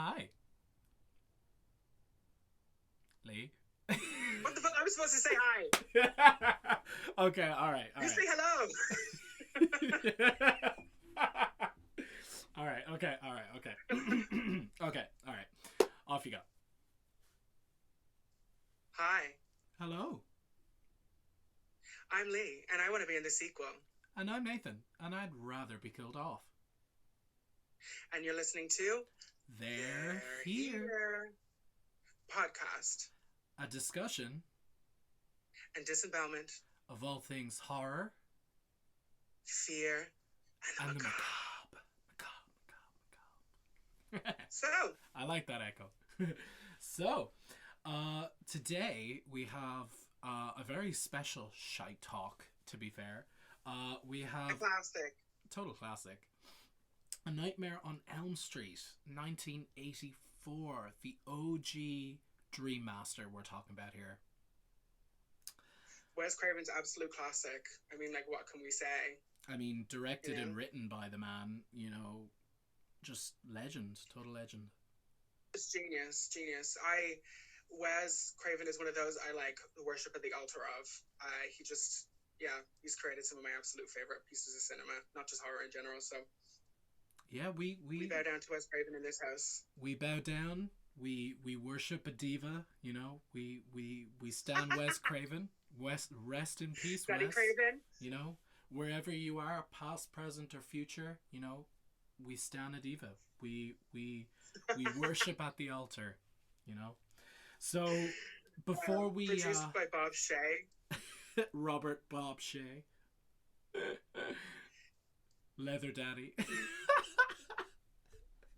Hi, Lee. What the fuck? I was supposed to say hi. Okay, all right, all You right. say hello. All right, okay, all right, okay. Okay, all right. Off you go. Hi, Hello, I'm Lee, and I want to be in the sequel. and I'm Nathan, and I'd rather be killed off. And you're listening to They're They're here. Here podcast A discussion and disembowelment, of all things horror fear, and and the the macabre. macabre. Macabre. So, I like that echo. So, today we have a very special shite talk, to be fair. We a have classic. total classic. A Nightmare on Elm Street, 1984. The OG Dream Master we're talking about here. Wes Craven's absolute classic. I mean, like, what can we say? I mean, You directed know, and written by the man, just legend, total legend. it's genius, genius. Wes Craven is one of those I like worship at the altar of. He just, yeah, he's created some of my absolute favorite pieces of cinema, not just horror in general. So Yeah, we we we bow down to Wes Craven in this house. we bow down. We worship a diva. We stand Wes Craven. West, rest in peace, Daddy Wes. Craven. Wherever you are, past, present, or future, we stand a diva. We worship at the altar. You know. So before we Produced by Bob Shea. Robert Bob Shea, Leather Daddy.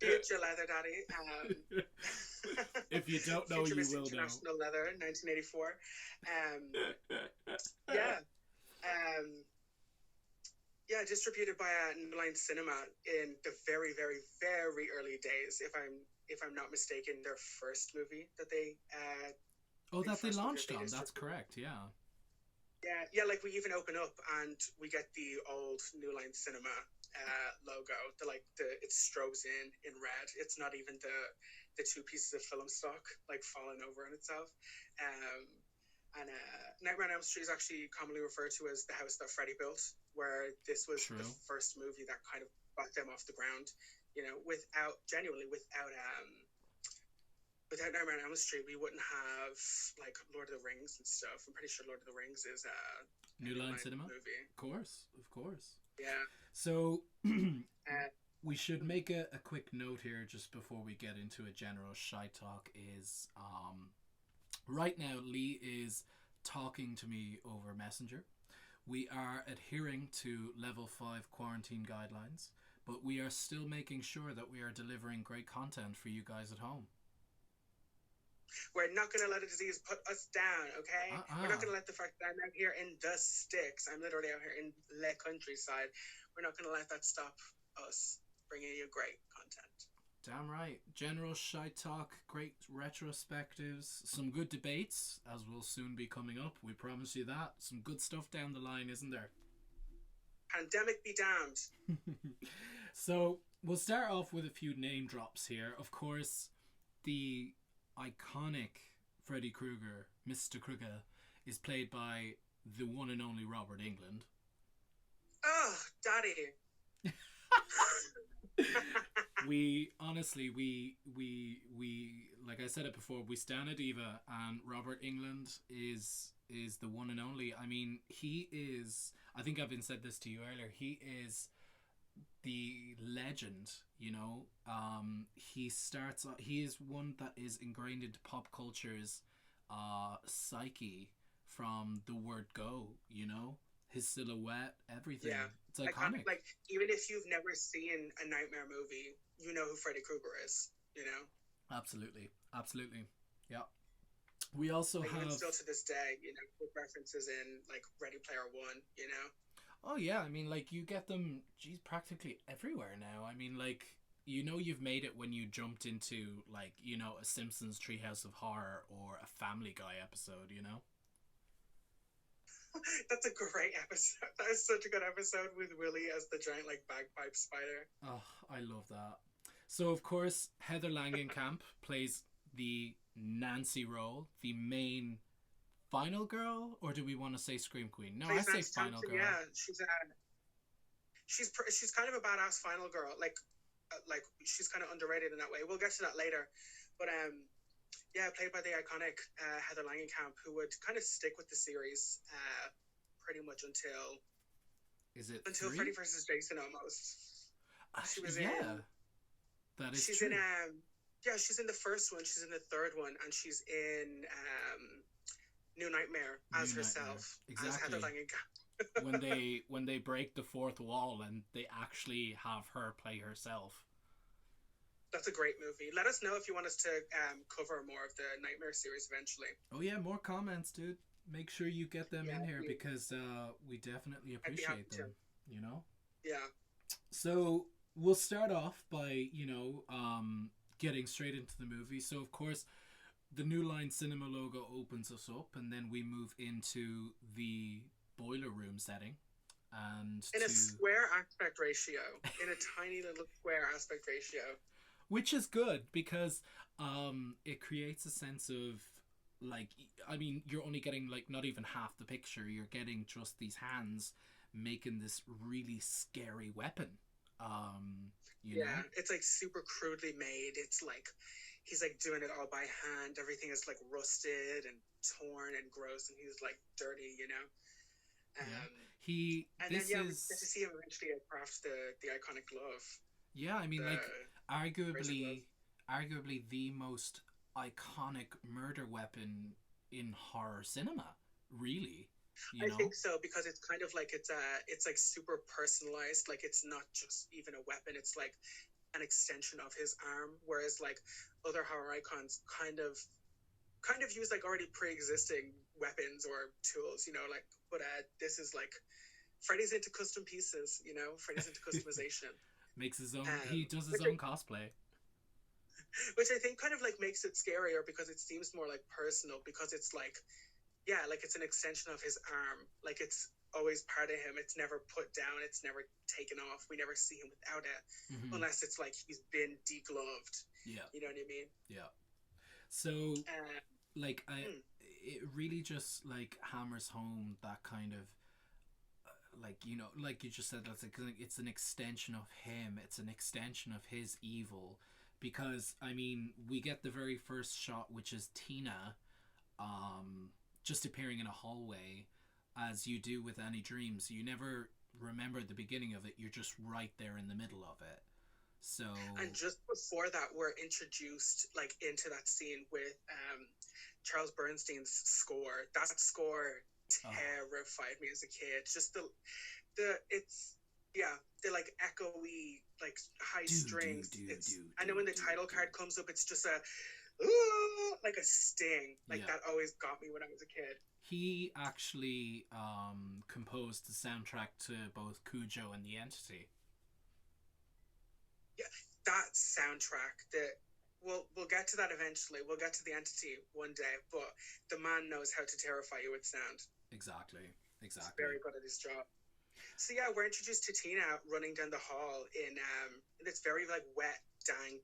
Future Leather Daddy. If you don't know, Future you Miss will know. International Leather, 1984. Yeah. Um, yeah, distributed by New Line Cinema in the very, very, very early days. If I'm not mistaken, their first movie that they Oh, that they first movie launched they on. That's distributed. correct. Yeah. Yeah, like we even open up and we get the old New Line Cinema logo. It strobes in red. It's not even the two pieces of film stock like falling over on itself. Um, and Nightmare on Elm Street is actually commonly referred to as the house that Freddy built, where this was the True. first movie that kind of got them off the ground. Without Nightmare on Elm Street, we wouldn't have like Lord of the Rings and stuff. I'm pretty sure Lord of the Rings is a New New Line Line Cinema. movie. Of course. Yeah. So Uh, we should make a quick note here just before we get into a general shy talk. Is right now Lee is talking to me over Messenger. We are adhering to level 5 quarantine guidelines, but we are still making sure that we are delivering great content for you guys at home. We're not going to let a disease put us down, okay? We're not Uh-uh. going to let the fact that I'm out here in the sticks, I'm literally out here in the countryside, we're not going to let that stop us bringing you great content. Damn right. General shy talk, great retrospectives, some good debates, as will soon be coming up. We promise you that. Some good stuff down the line, isn't there? Pandemic be damned. So, we'll start off with a few name drops here. Of course, the iconic Freddy Krueger, Mr. Krueger, is played by the one and only Robert Englund. Oh, daddy. We honestly, we like I said it before, we stand a diva, and Robert Englund is the one and only. I mean, he is. I think I've been said this to you earlier. He is the legend. He is one that is ingrained into pop culture's psyche from the word go. His silhouette, everything. Yeah. It's iconic. Like, even if you've never seen a Nightmare movie, you know who Freddy Krueger is, Absolutely. Yeah. We also Like, have. even still to this day, with references in, like, Ready Player One. Oh yeah, I mean, like, you get them. Geez, practically everywhere now. I mean, like, you've made it when you jumped into, like, a Simpsons Treehouse of Horror or a Family Guy episode. That's a great episode. That is such a good episode with Willie as the giant, like, bagpipe spider. Oh, I love that. So, of course, Heather Langenkamp plays the Nancy role, the main final girl, or do we want to say Scream Queen? No, I Plays say Nancy final Thompson. girl. Yeah, she's kind of a badass final girl. Like she's kind of underrated in that way. We'll get to that later, but yeah, played by the iconic Heather Langenkamp, who would kind of stick with the series pretty much until three? Freddy vs. Jason almost. She was yeah, that is she's true. in yeah, she's in the first one, she's in the third one, and she's in New Nightmare as herself, exactly. as Heather Langenkamp. when they break the fourth wall and they actually have her play herself. That's a great movie. Let us know if you want us to cover more of the Nightmare series eventually. Oh yeah, more comments, dude. Make sure you get them in here because we definitely appreciate them. You know? Yeah. So we'll start off by, getting straight into the movie. So of course, the New Line Cinema logo opens us up, and then we move into the boiler room setting. And in a square aspect ratio. In a tiny little square aspect ratio. Which is good because it creates a sense of, like, I mean, you're only getting, like, not even half the picture. You're getting just these hands making this really scary weapon. You know? It's, like, super crudely made. It's, like, he's, like, doing it all by hand. Everything is, like, rusted and torn and gross, and he's, like, dirty, you know? We get to see him eventually craft the iconic glove. Yeah, I mean, like, arguably the most iconic murder weapon in horror cinema, really. I think so, because it's kind of like it's like super personalized. Like, it's not just even a weapon, it's like an extension of his arm, whereas like other horror icons kind of use like already pre-existing weapons or tools, you know, like, but this is like Freddy's into custom pieces, you know. Freddy's into customization. Makes his own he does his own cosplay, which I think kind of like makes it scarier because it seems more like personal, because it's like, yeah, like it's an extension of his arm, like it's always part of him. It's never put down, it's never taken off. We never see him without it, unless it's like he's been degloved. Yeah, you know what I mean? Yeah. So like it really just like hammers home that kind of like, you know, like you just said, that's like, it's an extension of him. It's an extension of his evil, because I mean, we get the very first shot, which is Tina just appearing in a hallway, as you do with any dreams. You never remember the beginning of it, you're just right there in the middle of it. So, and just before that, we're introduced like into that scene with Charles Bernstein's score. That score terrified me as a kid. Just the like echoey, like high strings. And then when the title card comes up, it's just like a sting. Like that always got me when I was a kid. He actually composed the soundtrack to both Cujo and The Entity. Yeah, that soundtrack. We'll get to that eventually. We'll get to The Entity one day, but the man knows how to terrify you with sound. Exactly. He's very good at his job. So yeah, we're introduced to Tina running down the hall in this very like wet, dank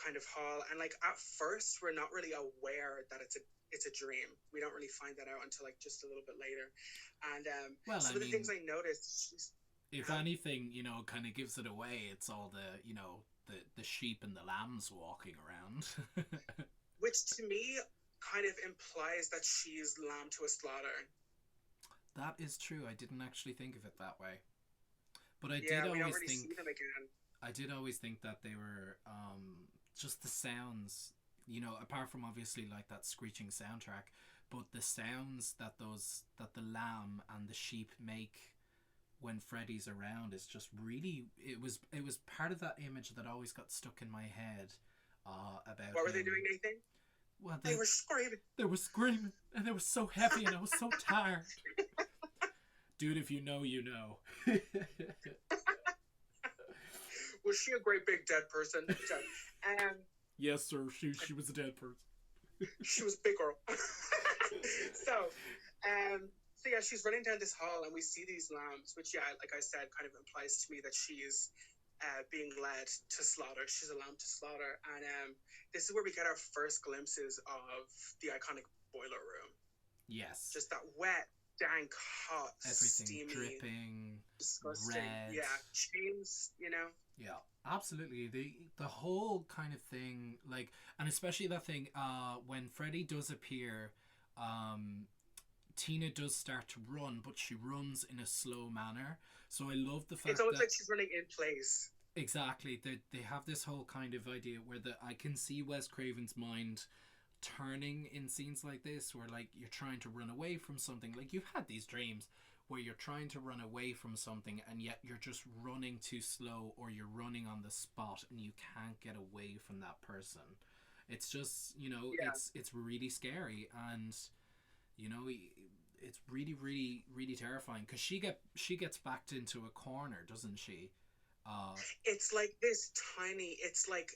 kind of hall, and like at first we're not really aware that it's a dream. We don't really find that out until like just a little bit later. And some of the things I noticed, if anything, you know, kind of gives it away, it's all the, you know, the sheep and the lambs walking around. Which to me kind of implies that she's lamb to a slaughter. That is true. I didn't actually think of it that way. But I did always think that they were just the sounds, you know, apart from obviously like that screeching soundtrack, but the sounds that the lamb and the sheep make when Freddy's around is just really, it was part of that image that always got stuck in my head about what were they doing, Nathan? Well, they were screaming. They were screaming, and they were so heavy, and I was so tired. Dude, if you know, you know. Was she a great big dead person? Yes, sir. She was a dead person. She was a big girl. So yeah, she's running down this hall, and we see these lambs, which, yeah, like I said, kind of implies to me that she's being led to slaughter. She's a lamb to slaughter. And this is where we get our first glimpses of the iconic boiler room. Yes. Just that wet, dank, hot, everything steamy, dripping, disgusting. red. Yeah, chains, you know. Yeah, absolutely. The whole kind of thing, like, and especially that thing, when Freddy does appear, Tina does start to run, but she runs in a slow manner. So I love the fact it's almost that, like she's running in place. Exactly, they have this whole kind of idea where I can see Wes Craven's mind turning in scenes like this, where like you're trying to run away from something. Like you've had these dreams where you're trying to run away from something and yet you're just running too slow, or you're running on the spot and you can't get away from that person. It's just, Yeah. it's really scary, and it's really, really, really terrifying, because she gets backed into a corner, doesn't she? It's like this tiny. It's like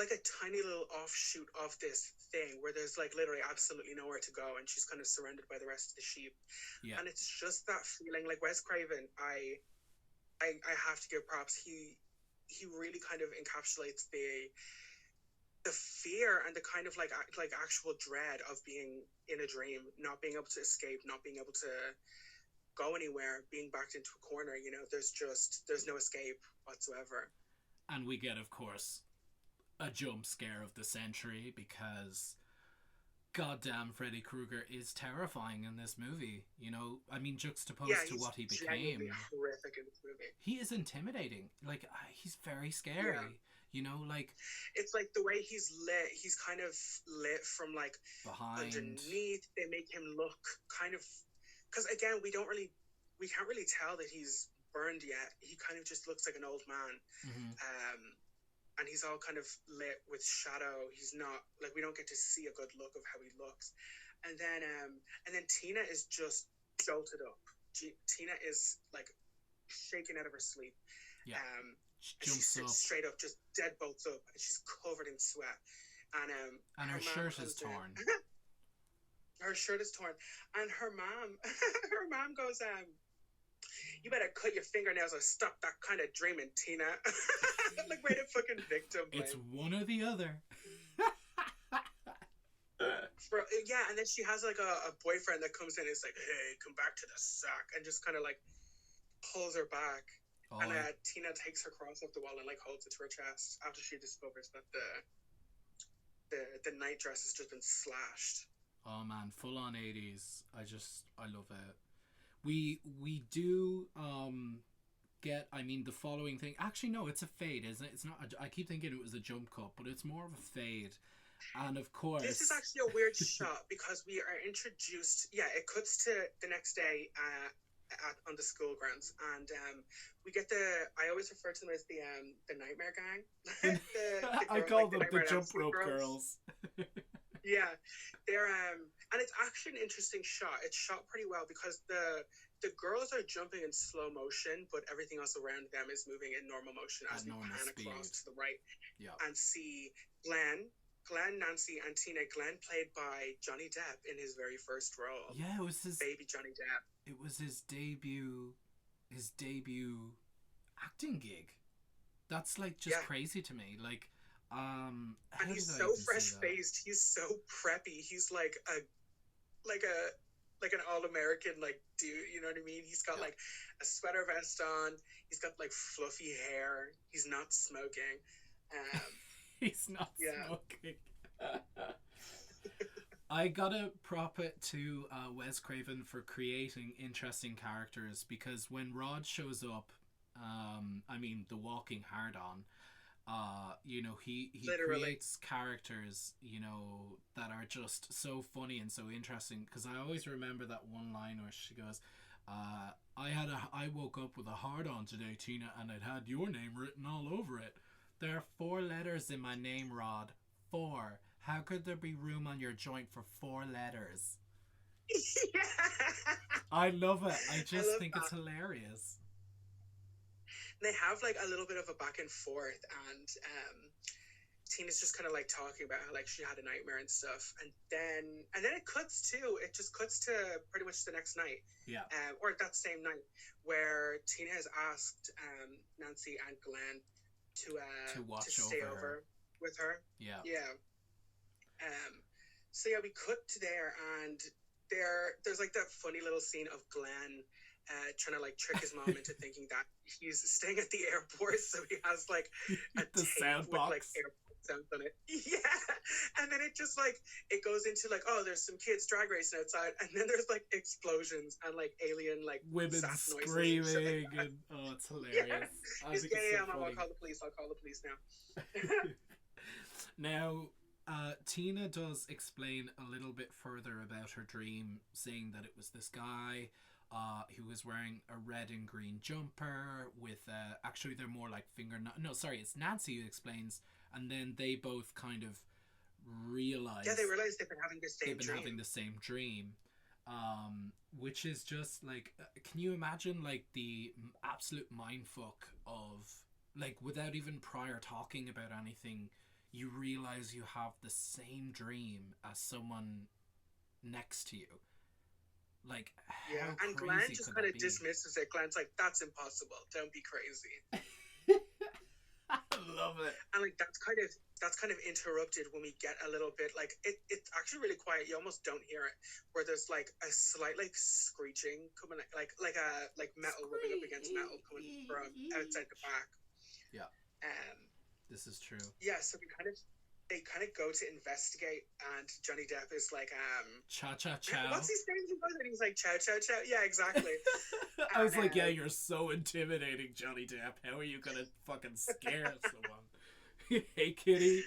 a tiny little offshoot of this thing where there's like literally absolutely nowhere to go, and she's kind of surrounded by the rest of the sheep. Yeah. And it's just that feeling. Like Wes Craven, I have to give props. He really kind of encapsulates the fear and the kind of like actual dread of being in a dream, not being able to escape, not being able to go anywhere, being backed into a corner. There's no escape whatsoever. And we get, of course, a jump scare of the century, because goddamn Freddy Krueger is terrifying in this movie. Juxtaposed to what he became. Horrific in this movie. He is intimidating. Like, he's very scary. Yeah. It's like the way he's lit. He's kind of lit from like behind, underneath. They make him look kind of, because again, we can't really tell that he's burned yet. He kind of just looks like an old man. Mm-hmm. And he's all kind of lit with shadow. He's not like, we don't get to see a good look of how he looks. And then Tina is just jolted up. Tina is like shaken out of her sleep. Yeah. She's straight up, just dead bolts up, and she's covered in sweat. And her shirt is torn. Her shirt is torn, and her mom goes, "You better cut your fingernails or stop that kind of dreaming, Tina." Like, way to fucking victim blame. It's one or the other. And then she has like a boyfriend that comes in and is like, "Hey, come back to the sack," and just kind of like pulls her back. And Tina takes her cross off the wall and like holds it to her chest after she discovers that the night dress has just been slashed. Oh man, full on 80s. I love it. We do get, the following thing. Actually, no, it's a fade, isn't it? It's not. I keep thinking it was a jump cut, but it's more of a fade. And of course, this is actually a weird shot, because we are introduced. Yeah, it cuts to the next day on the school grounds, and we get I always refer to them as the Nightmare Gang. I call them the jump rope girls. Yeah, they're and it's actually an interesting shot. It's shot pretty well, because the girls are jumping in slow motion, but everything else around them is moving in normal motion as we pan across to the right. Yeah. And see Glenn, Nancy, and Tina. Glenn played by Johnny Depp in his very first role. Yeah, it was his baby Johnny Depp. It was his debut acting gig. That's like just crazy to me. Like, and he's so fresh faced. He's so preppy. He's like an all-American like dude. You know what I mean? He's got like a sweater vest on. He's got like fluffy hair. He's not smoking. He's not smoking. I gotta prop it to Wes Craven for creating interesting characters, because when Rod shows up, the walking hard on, he creates characters, that are just so funny and so interesting. Because I always remember that one line where she goes, I woke up with a hard on today, Tina, and it had your name written all over it. There are 4 letters in my name, Rod. 4. How could there be room on your joint for 4 letters? Yeah. I love it. I just think it's hilarious. They have like a little bit of a back and forth, and Tina's just kind of like talking about how like she had a nightmare and stuff, and then it cuts to pretty much the next night, Yeah. or that same night, where Tina has asked Nancy and Glenn To watch to stay over her. over with her. Yeah. Yeah. So yeah, we cut to there, and there's like that funny little scene of Glenn trying to like trick his mom into thinking that he's staying at the airport, so he has like a The tape sound with box. like airport sounds on it. Yeah, and then it just like it goes into like, oh, there's some kids drag racing outside, and then there's like explosions and like alien like Women sass noises screaming and and oh, it's hilarious. I think it's so Mom, funny. I'll call the police now. Now, Tina does explain a little bit further about her dream, saying that it was this guy who was wearing a red and green jumper with, actually they're more like it's Nancy who explains, and then they both kind of realize... Yeah, they realize they've been having the same dream. Which is just like, can you imagine like the absolute mindfuck of, like, without even prior talking about anything, you realize you have the same dream as someone next to you. Like, yeah, and Glenn just kind of dismisses it. Glenn's like, "That's impossible. Don't be crazy." I love it. And like that's kind of interrupted when we get a little bit like it's actually really quiet. You almost don't hear it. Where there's like a slight like screeching coming, like metal rubbing up against metal coming from outside the back. Yeah. This is true. Yeah, so they kind of go to investigate, and Johnny Depp is like, cha cha chow. What's his name? And he's like, chow chow chow. Yeah, exactly. I was like, yeah, you're so intimidating, Johnny Depp. How are you gonna fucking scare someone? Hey, kitty,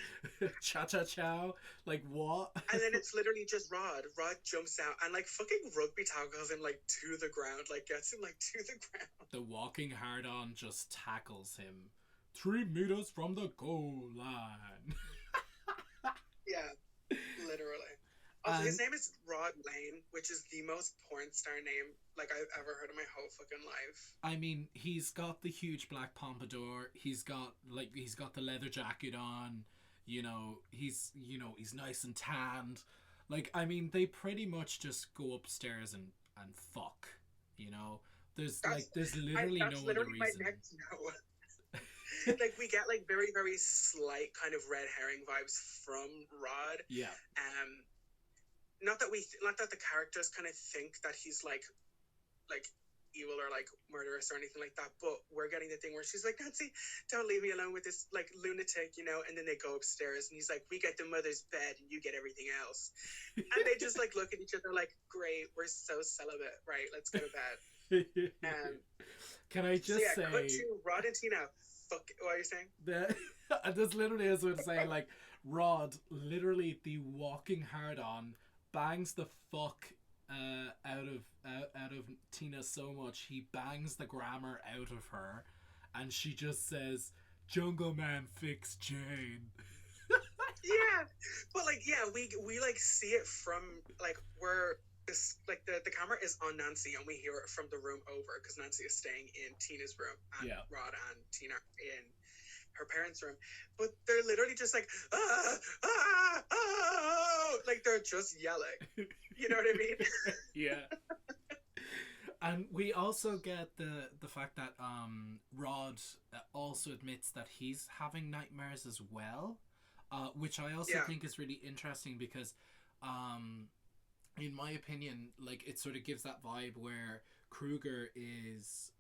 cha cha chow. Like, what? And then it's literally just Rod. Rod jumps out and like fucking rugby tackles him like to the ground, like gets him like to the ground. The walking hard on just tackles him 3 meters from the goal line. Yeah, literally. Also, his name is Rod Lane, which is the most porn star name like I've ever heard in my whole fucking life. I mean, he's got the huge black pompadour. He's got the leather jacket on. He's nice and tanned. Like, I mean, they pretty much just go upstairs and fuck. There's literally no other reason. My next note. Like we get like very very slight kind of red herring vibes from Rod. Yeah. Not that the characters kind of think that he's like evil or like murderous or anything like that, but we're getting the thing where she's like, Nancy, don't leave me alone with this like lunatic, and then they go upstairs and he's like, we get the mother's bed and you get everything else. And they just like look at each other like, great, we're so celibate, right? Let's go to bed. Can I just say, cut to Rod and Tina. What are you saying? This literally is what I'm saying. Like, Rod, literally the walking hard on, bangs the fuck out of Tina so much he bangs the grammar out of her, and she just says, "Jungle Man fix Jane." Yeah, but like, yeah, we like see it from like where this like the camera is on Nancy and we hear it from the room over because Nancy is staying in Tina's room and Rod and Tina in her parents' room, but they're literally just like like they're just yelling. You know what I mean? Yeah. And we also get the fact that Rod also admits that he's having nightmares as well, which I also think is really interesting because in my opinion, like, it sort of gives that vibe where Kruger is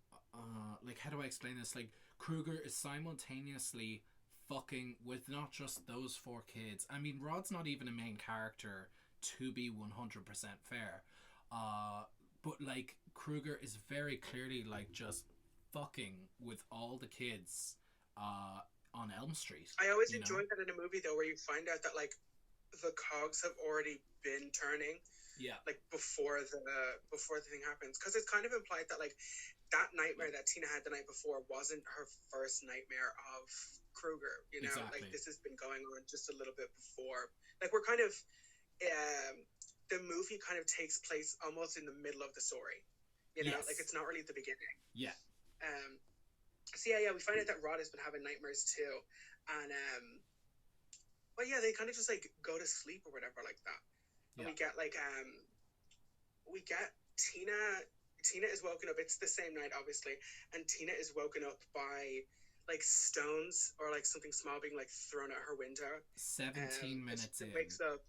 like, how do I explain this? Like, Kruger is simultaneously fucking with not just those 4 kids. I mean, Rod's not even a main character, to be 100% fair. But like, Kruger is very clearly like just fucking with all the kids on Elm Street. I always enjoy that in a movie though, where you find out that like the cogs have already been turning. Yeah. Like before the thing happens, because it's kind of implied that like that nightmare that Tina had the night before wasn't her first nightmare of Kruger. Exactly. Like this has been going on just a little bit before. Like we're kind of the movie kind of takes place almost in the middle of the story. Like it's not really at the beginning. Yeah. So yeah, we find out that Rod has been having nightmares too, and well, yeah, they kind of just like go to sleep or whatever like that, and Yeah. we get Tina. Tina is woken up. It's the same night, obviously, and Tina is woken up by like stones or like something small being like thrown at her window. 17 And she minutes in. wakes up.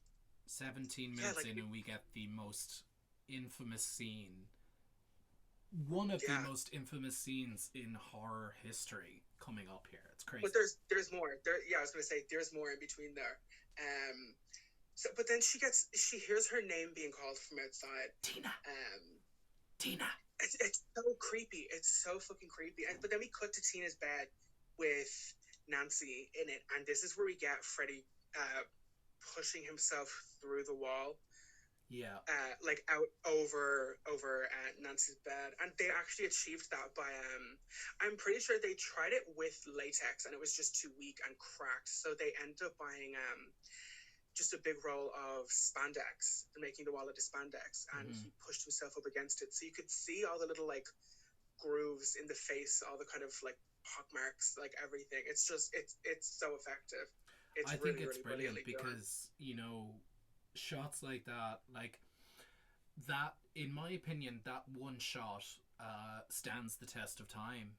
17 Yeah, minutes like in, and we get the most infamous scene. One of the yeah. most infamous scenes in horror history coming up here. It's But crazy. there's more. There, yeah, I was gonna say there's more in between there. Um, so but then she hears her name being called from outside. Tina! Um, Tina! it's so creepy. It's so fucking creepy. And but then we cut to Tina's bed with Nancy in it, and this is where we get Freddy pushing himself through the wall, Yeah. like out over Nancy's bed, and they actually achieved that by I'm pretty sure they tried it with latex, and it was just too weak and cracked, so they ended up buying just a big roll of spandex and making the wall out of spandex, and Mm-hmm. he pushed himself up against it, so you could see all the little like grooves in the face, all the kind of like pock marks, like everything. It's so effective. It's I think really it's really brilliant brilliantly done. because, shots like that, that, in my opinion, that one shot stands the test of time.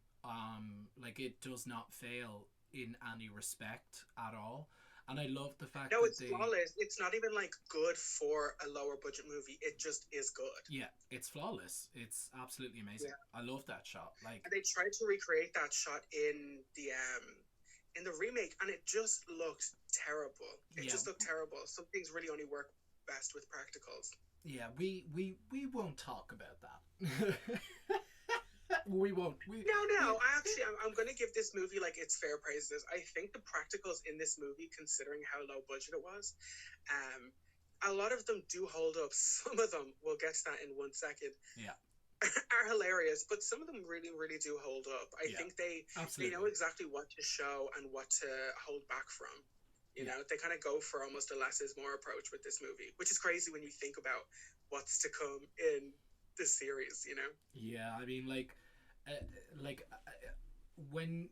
Like, it does not fail in any respect at all. And I love the fact No, that it's they, flawless. It's not even like good for a lower budget movie. It just is good. yeah, it's flawless. It's absolutely amazing. Yeah. I love that shot. Like, And they tried to recreate that shot in the remake, and it just looked terrible. It yeah, just looked terrible. Some things really only work best with practicals. yeah, we won't talk about that. We won't. No, no. We, I'm going to give this movie like its fair praises. I think the practicals in this movie, considering how low budget it was, um, a lot of them do hold up. Some of them, we'll get to that in 1 second, yeah, are hilarious, but some of them really, really do hold up. I yeah, think they know absolutely. exactly what to show and what to hold back from. You Yeah, know, they kind of go for almost a less is more approach with this movie, which is crazy when you think about what's to come in the series. You know. yeah. I mean, uh, like when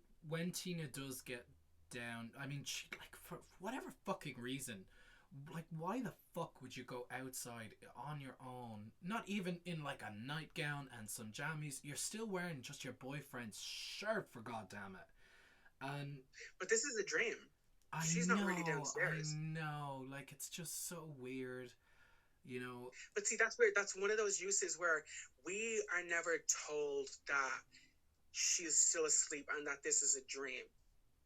Tina does get down, I mean, she, like, for whatever fucking reason, like, why the fuck would you go outside on your own? Not even in like a nightgown and some jammies. You're still wearing just your boyfriend's shirt, for goddamn it. And But this is a dream. I She's not really know, I downstairs. know, like, it's just so weird, you know. But see, that's weird. That's one of those uses where we are never told that she's still asleep and that this is a dream.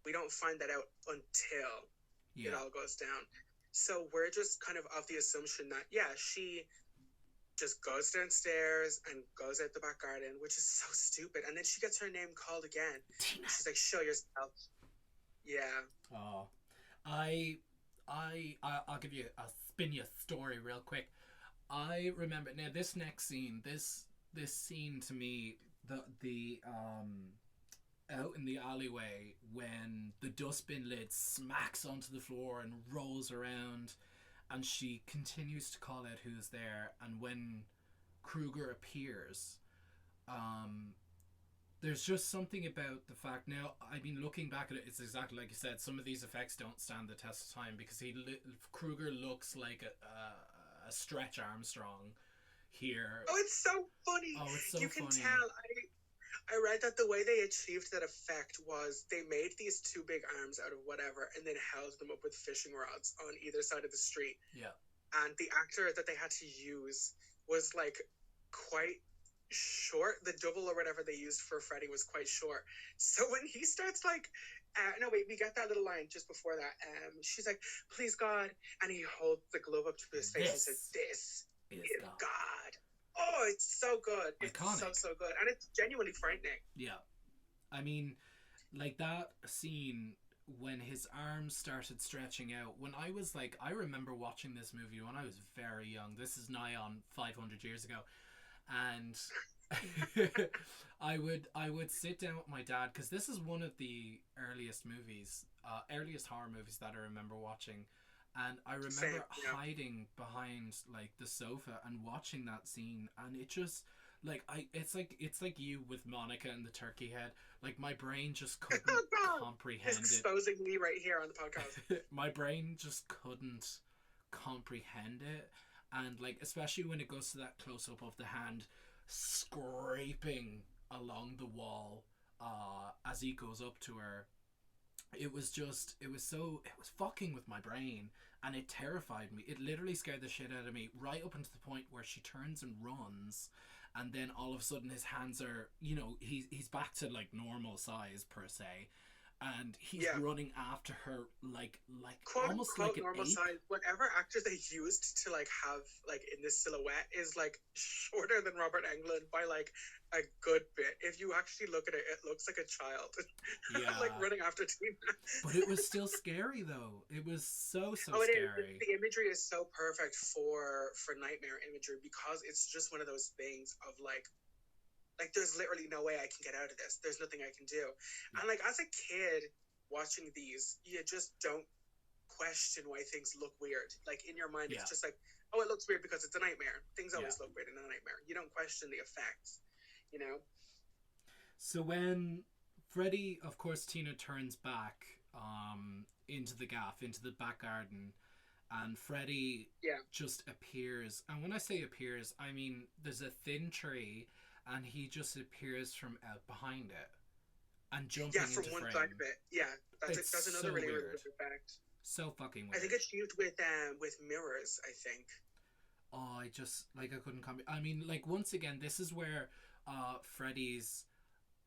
We don't find that out until it Yeah, all goes down. So we're just kind of the assumption that, yeah, she just goes downstairs and goes out the back garden, which is so stupid. And then she gets her name called again. Tina. She's like, show yourself. Yeah. Oh, I, I'll give you a spin you story real quick. I remember now this next scene. This scene to me, the out in the alleyway when the dustbin lid smacks onto the floor and rolls around, and she continues to call out who's there, and when Kruger appears, um, there's just something about the fact. Now, I mean, looking back at it, it's exactly like you said. Some of these effects don't stand the test of time because Kruger looks like a Stretch Armstrong here. Oh, it's so funny. Oh, it's so You can funny. tell. I read that the way they achieved that effect was they made these two big arms out of whatever and then held them up with fishing rods on either side of the street. Yeah, And the actor that they had to use was like quite short. The double or whatever they used for Freddy was quite short. So when he starts like, no wait, we got that little line just before that. She's like, "Please God," and he holds the glove up to his face and says, this "This is is God. God." Oh, it's so good. It's so Iconic. so good, and it's genuinely frightening. Yeah, I mean, like that scene when his arms started stretching out. When I was like, I remember watching this movie when I was very young. This is nigh on 500 years ago, and I would sit down with my dad because this is one of the earliest horror movies that I remember watching, and I remember Same, yeah. hiding behind like the sofa and watching that scene, and it just like it's like you with Monica and the turkey head. Like my brain just couldn't Oh God, comprehend he's exposing me right here on the podcast. it. My brain just couldn't comprehend it, and like especially when it goes to that close up of the hand scraping along the wall as he goes up to her. It was fucking with my brain, and it terrified me. It literally scared the shit out of me, right up until the point where she turns and runs, and then all of a sudden his hands are, he's back to like normal size per se, and he's running after her like Quote almost unquote like an normal ape. size. Whatever actors they used to like have like in this silhouette is like shorter than Robert Englund by like a good bit. If you actually look at it, it looks like a child. Yeah, like running after Tina. but it was still scary though. It was so Oh, it is. scary. The imagery is so perfect for nightmare imagery because it's just one of those things of like there's literally no way I can get out of this. There's nothing I can do. And like as a kid watching these, you just don't question why things look weird. Like in your mind, it's just like, oh, it looks weird because it's a nightmare. Things always look weird in a nightmare. You don't question the effects, you know? So when Freddy, of course, Tina turns back into the gaff, into the back garden, and Freddy just appears. And when I say appears, I mean there's a thin tree, and he just appears from out behind it and jumping from into one frame. side of it. Yeah, that's another really weird. really effect. So fucking weird. I think it's used with mirrors. I think. Oh, I just like I couldn't come. I mean, like once again, this is where Freddy's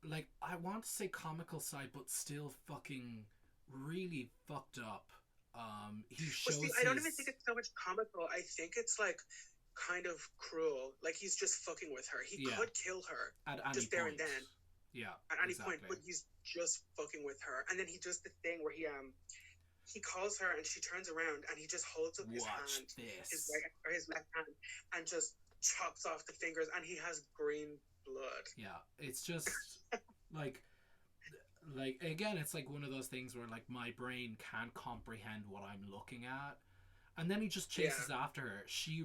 like I want to say comical side, but still fucking really fucked up. He shows. I don't even think it's so much comical. I think it's like kind of cruel. Like he's just fucking with her. He could kill her at any just there point. and then. Yeah, at any point, but he's just fucking with her. And then he does the thing where he calls her and she turns around and he just holds up his hand, his right or his left hand, and just chops off the fingers, and he has green blood. Yeah, it's just like again, it's like one of those things where like my brain can't comprehend what I'm looking at. And then he just chases after her. She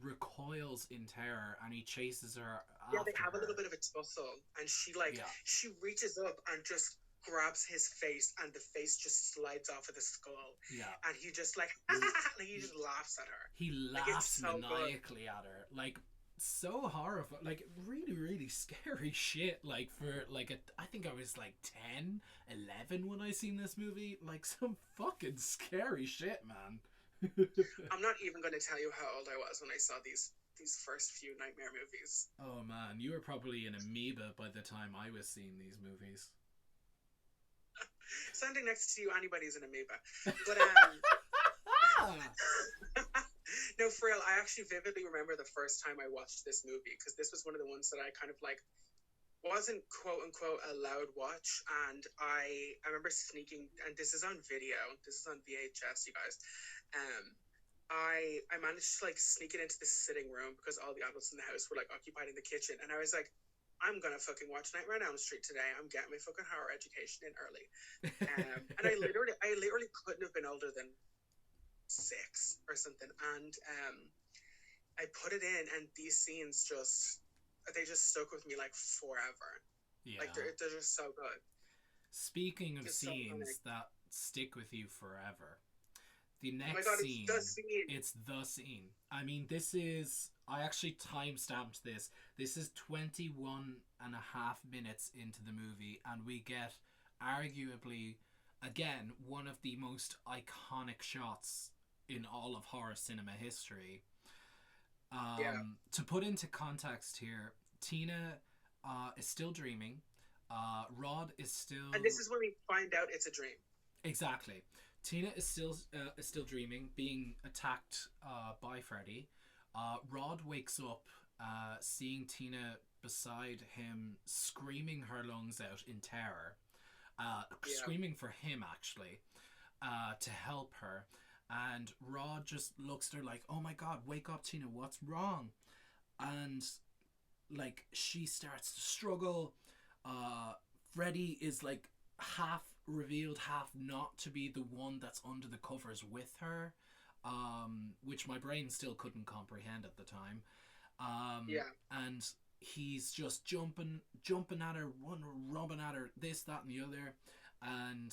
recoils in terror, and he chases her. Yeah, they have a little bit of a tussle, and she she reaches up and just grabs his face, and the face just slides off of the skull. Yeah, and he just like he just laughs at her. He laughs maniacally at her, like so horrifying, like really really scary shit. Like for like I think I was like 10, 11 when I seen this movie. Like some fucking scary shit, man. I'm not even going to tell you how old I was when I saw these first few nightmare movies. Oh man, you were probably an amoeba by the time I was seeing these movies. Standing next to you, anybody's an amoeba. But no, for real, I actually vividly remember the first time I watched this movie, because this was one of the ones that I kind of like wasn't quote unquote a loud watch, and I remember sneaking, and this is on video, this is on VHS, you guys. I managed to like sneak it into the sitting room because all the adults in the house were like occupied in the kitchen, and I was like, I'm gonna fucking watch Nightmare on Elm Street today. I'm getting my fucking horror education in early. And I literally couldn't have been older than 6 or something, and I put it in, and these scenes just stuck with me like forever. Yeah, like they're just so good. Speaking of scenes that stick with you forever, the next scene, it's the scene. I mean, I actually time-stamped this. This is 21 and a half minutes into the movie, and we get arguably, again, one of the most iconic shots in all of horror cinema history. To put into context here, Tina is still dreaming. Rod is still... And this is when we find out it's a dream. Exactly. Tina is still dreaming, being attacked by Freddy. Rod wakes up, seeing Tina beside him, screaming her lungs out in terror, screaming for him actually, to help her. And Rod just looks at her like, "Oh my God, wake up, Tina! What's wrong?" And like she starts to struggle. Freddy is like half revealed, half not to be the one that's under the covers with her, which my brain still couldn't comprehend at the time. And he's just jumping at her, rubbing at her, this, that, and the other, and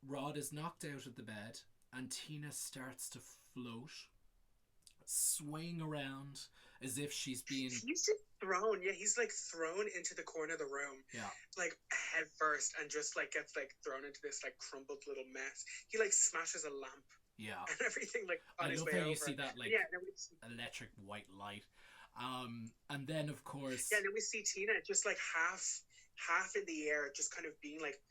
Rod is knocked out of the bed, and Tina starts to float, swaying around as if she's being. He's just thrown. Yeah, he's like thrown into the corner of the room. Yeah. Like head first, and just like gets like thrown into this like crumpled little mess. He like smashes a lamp. Yeah. And everything like on I his love way how over. you see that like electric white light. And then of course. Yeah, and then we see Tina just like half in the air, just kind of being like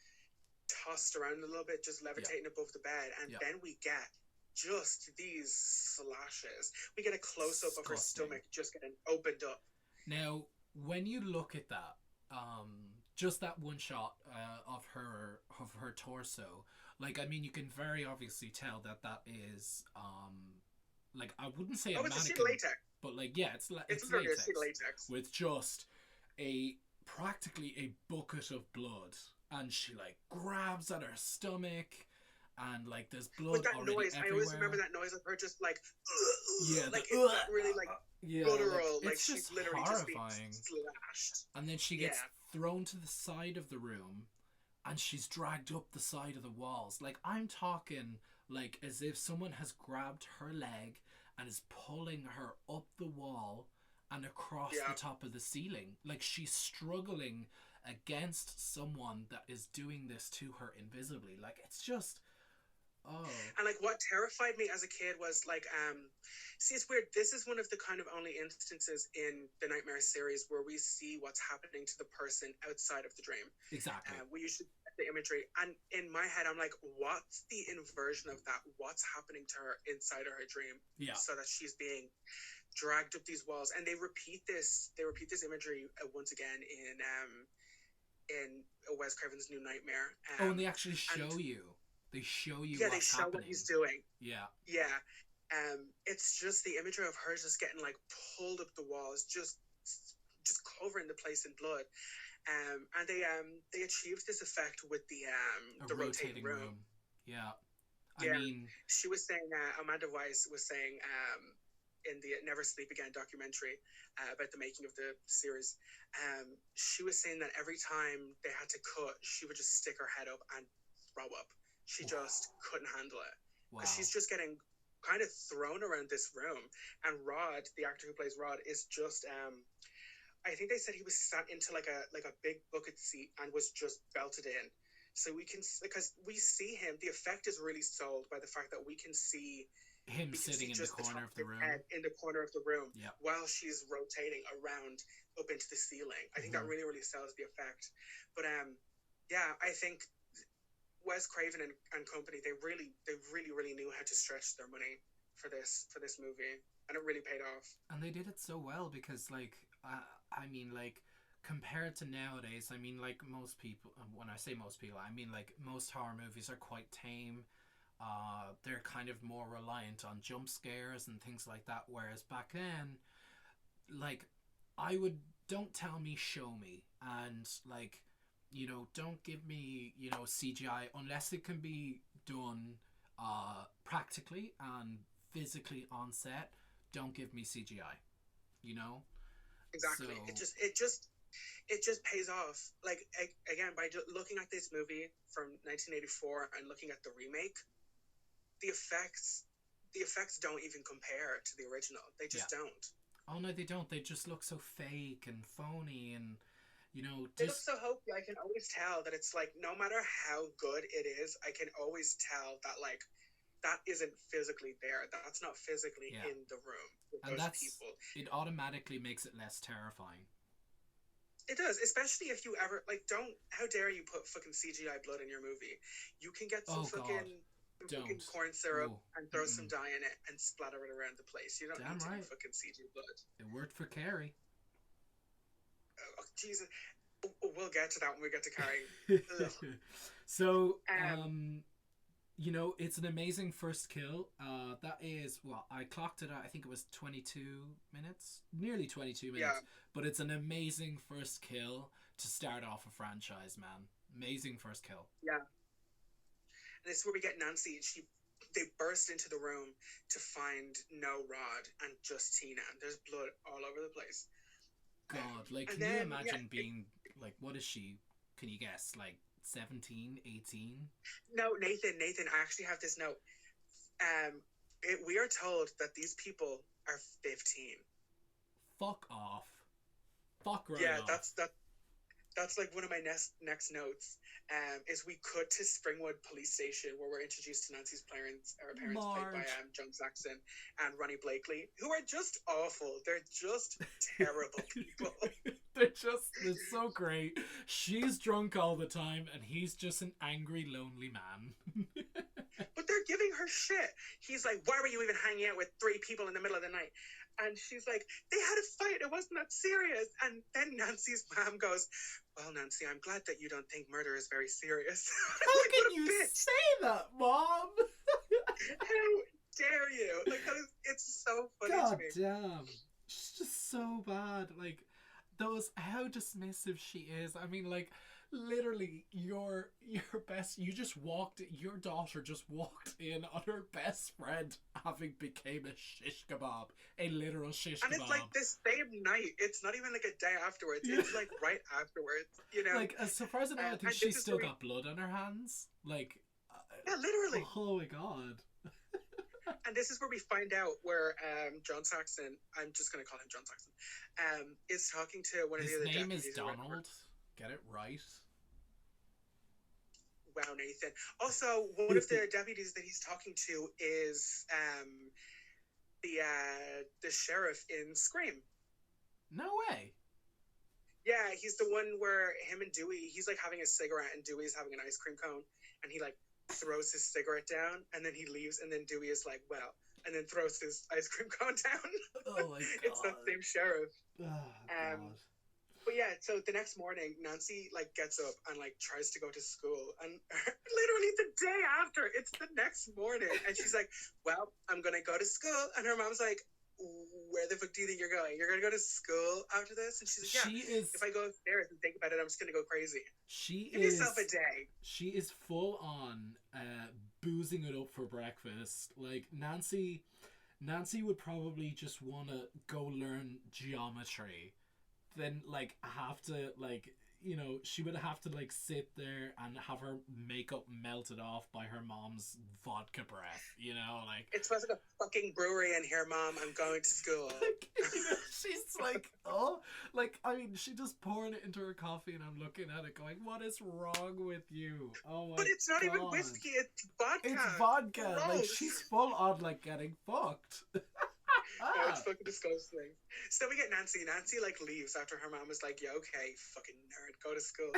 tossed around a little bit, just levitating above the bed, and then we get just these slashes. We get a close-up of her stomach just getting opened up. Now, when you look at that, just that one shot of her torso, like, I mean, you can very obviously tell that is like, I wouldn't say a mannequin, it's a sheet of latex. But like, yeah, it's latex a sheet of latex with just practically a bucket of blood, and she like grabs at her stomach. And like there's blood with that already noise, everywhere. I always remember that noise of her just like, like it's that really like guttural, like she's literally horrifying. Just being slashed. And then she gets thrown to the side of the room, and she's dragged up the side of the walls. Like, I'm talking like as if someone has grabbed her leg and is pulling her up the wall and across the top of the ceiling. Like, she's struggling against someone that is doing this to her invisibly. Like, it's just. Oh. And like what terrified me as a kid was like, see, it's weird. This is one of the kind of only instances in the Nightmare series where we see what's happening to the person outside of the dream. Exactly. We usually get the imagery, and in my head, I'm like, what's the inversion of that? What's happening to her inside of her dream? Yeah. So that she's being dragged up these walls, and they repeat this imagery once again in Wes Craven's New Nightmare. And they actually show you. They show you they show happening. What he's doing. Yeah. It's just the imagery of her just getting like pulled up the walls, just covering the place in blood. And they achieved this effect with the rotating room. Yeah. I mean, she was saying, Amanda Weiss was saying in the Never Sleep Again documentary about the making of the series, she was saying that every time they had to cut, she would just stick her head up and throw up. She just couldn't handle it. Wow. She's just getting kind of thrown around this room. And Rod, the actor who plays Rod, is just I think they said he was sat into like a big bucket seat and was just belted in. So we can, because we see him, the effect is really sold by the fact that we can see him sitting in the corner of the room. In the corner of the room, yep. While she's rotating around up into the ceiling. I think that really, really sells the effect. But I think Wes Craven and company, they really knew how to stretch their money for this movie, and it really paid off. And they did it so well because, like, I mean, like, compared to nowadays, I mean, like, most people, when I say most people, I mean, like, most horror movies are quite tame. They're kind of more reliant on jump scares and things like that, whereas back then, like, don't tell me, show me, and, like, you know, don't give me, you know, CGI unless it can be done practically and physically on set. Don't give me CGI, you know? Exactly. So, it just pays off. Like, again, by looking at this movie from 1984 and looking at the remake, the effects don't even compare to the original. They just don't. Oh no, they don't. They just look so fake and phony, and you know, they look so hokey. I can always tell that it's like, no matter how good it is, I can always tell that like that isn't physically there. That's not physically in the room with those people. It automatically makes it less terrifying. It does, especially if you ever like how dare you put fucking CGI blood in your movie? You can get some fucking corn syrup and throw some dye in it and splatter it around the place. You don't need to do fucking CG blood. It worked for Carrie. Oh, Jesus. We'll get to that when we get to Carrie. So, you know, it's an amazing first kill. That is, well, I clocked it out, I think it was 22 minutes, nearly 22 minutes, but it's an amazing first kill to start off a franchise, man. Amazing first kill. Yeah. And this is where we get Nancy. They burst into the room to find no Rod and just Tina. And there's blood all over the place. God, like, And can you then, imagine being, like, what is she? Can you guess? Like, 17, 18? no, Nathan, I actually have this note. We are told that these people are 15. Fuck off. Fuck right Yeah, off. that's like one of my next notes. Is we cut to Springwood Police Station where we're introduced to Nancy's parents played by Marge. John Saxon and Ronnie Blakely, who are just awful. They're just terrible people. They're so great. She's drunk all the time, and he's just an angry, lonely man. But they're giving her shit. He's like, why were you even hanging out with 3 people in the middle of the night? And she's like, they had a fight. It wasn't that serious. And then Nancy's mom goes, well, Nancy, I'm glad that you don't think murder is very serious. How like, can you say that, Mom? How dare you? Like, it's so funny God to me. damn. She's just so bad. Like, how dismissive she is. I mean, like, literally, your daughter just walked in on her best friend having became a shish kebab. A literal shish kebab. And it's like this same night. It's not even like a day afterwards. Yeah. It's like right afterwards, you know? Like, as surprising as I think she's still got blood on her hands. Like, yeah, literally. Oh my God. And this is where we find out where John Saxon, I'm just going to call him John Saxon, is talking to one of the other deputies. His name is Donald. Get it right. Wow, Nathan. Also, one of the deputies that he's talking to is the sheriff in Scream. No way. Yeah, he's the one where him and Dewey, he's like having a cigarette and Dewey's having an ice cream cone, and he like throws his cigarette down, and then he leaves, and then Dewey is like, well, and then throws his ice cream cone down. Oh my God. It's that same sheriff. Oh, God. But yeah, so the next morning, Nancy like gets up and like tries to go to school, and literally the day after, it's the next morning, and she's like, well, I'm gonna go to school, and her mom's like, where the fuck do you think you're going? You're gonna go to school after this? And she's like, yeah, if I go upstairs and think about it, I'm just gonna go crazy. Give yourself a day. She is full on boozing it up for breakfast. Like, Nancy would probably just want to go learn geometry, then like have to, like, you know, she would have to like sit there and have her makeup melted off by her mom's vodka breath, you know, like, it smells like a fucking brewery in here, Mom. I'm going to school. Like, you know, she's like, oh, like, I mean, she just pouring it into her coffee, and I'm looking at it going, what is wrong with you? Oh my God. But it's not even whiskey, it's vodka. It's vodka. Gross. Like, she's full on like getting fucked. Oh, it's fucking disgusting. So we get Nancy. Nancy like leaves after her mom is like, yeah, okay, fucking nerd, go to school.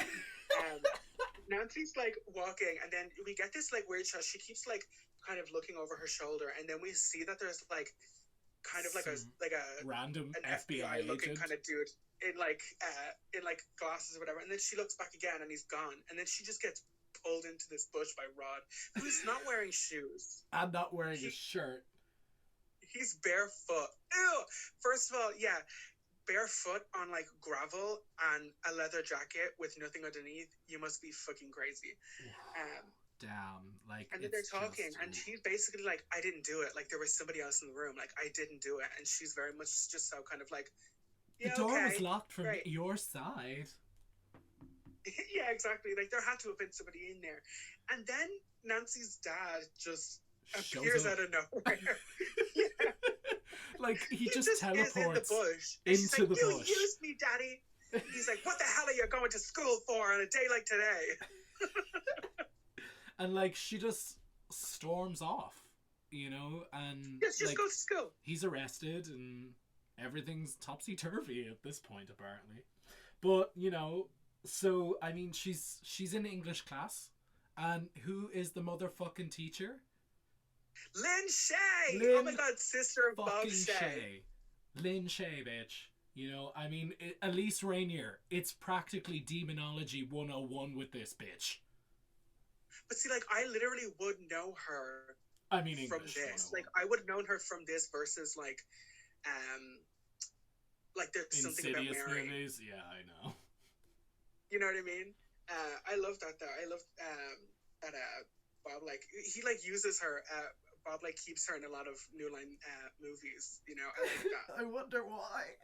Nancy's like walking, and then we get this like weird shot. She keeps like kind of looking over her shoulder, and then we see that there's like kind of like a random an FBI looking agent kind of dude in like glasses or whatever, and then she looks back again and he's gone, and then she just gets pulled into this bush by Rod, who's not wearing shoes and not wearing a shirt. He's barefoot. Ew! First of all, yeah, barefoot on like gravel and a leather jacket with nothing underneath. You must be fucking crazy. Damn, like, and then they're talking, and she's basically like, I didn't do it. Like, there was somebody else in the room. Like, I didn't do it. And she's very much just so kind of like, yeah, the door okay, was locked from right. your side. Yeah, exactly. Like, there had to have been somebody in there. And then Nancy's dad just appears out of nowhere. Yeah. Like, he just teleports in the bush. into like, the you bush. You used me, Daddy. He's like, what the hell are you going to school for on a day like today? And like, she just storms off, you know, and yes, just like, go to school. He's arrested, and everything's topsy-turvy at this point, apparently. But, you know, so I mean, she's in English class, and who is the motherfucking teacher? Lynn Shay! Oh my God, sister of Bob Shay. Lynn Shay, bitch. You know, I mean, Elise Rainier. It's practically Demonology 101 with this bitch. But see, like, I literally would know her. I mean, from English this. 101. Like, I would have known her from this versus like there's something about Mary. Movies. Yeah, I know. You know what I mean? I love that though. I love that Bob, like, he like uses her. Bob like keeps her in a lot of New Line movies. You know, I like that. I wonder why.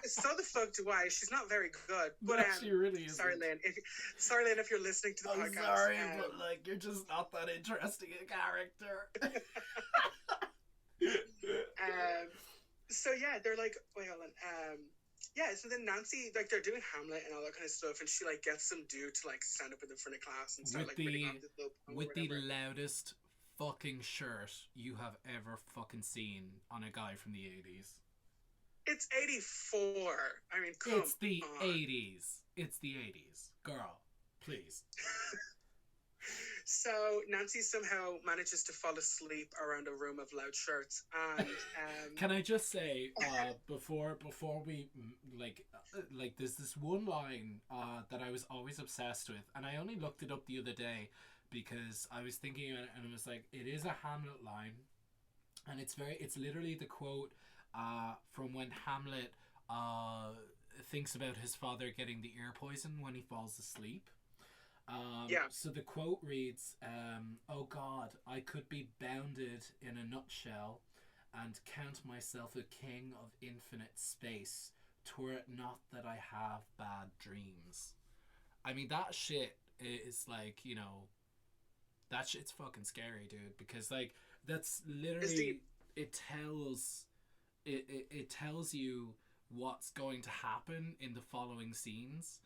So the fuck do I? She's not very good. But No, she really isn't. sorry, Lynn. If you're listening to the I'm podcast, sorry, but like you're just not that interesting a character. So yeah, they're like, wait, hold on. Yeah, so then Nancy, like, they're doing Hamlet and all that kind of stuff, and she like gets some dude to like stand up in the front of class and start reading off this little poem with the loudest fucking shirt you have ever fucking seen on a guy from the 80s. It's 84. I mean, come on. It's the 80s. It's the 80s. Girl, please. So Nancy somehow manages to fall asleep around a room of loud shirts, and can I just say before we like there's this one line that I was always obsessed with, and I only looked it up the other day because I was thinking about it, and it was like, it is a Hamlet line, and it's literally the quote from when Hamlet thinks about his father getting the ear poison when he falls asleep. So the quote reads, "Oh God, I could be bounded in a nutshell and count myself a king of infinite space, twere it not that I have bad dreams." I mean, that shit is like, you know, that shit's fucking scary, dude, because like that's literally, it tells you what's going to happen in the following scenes.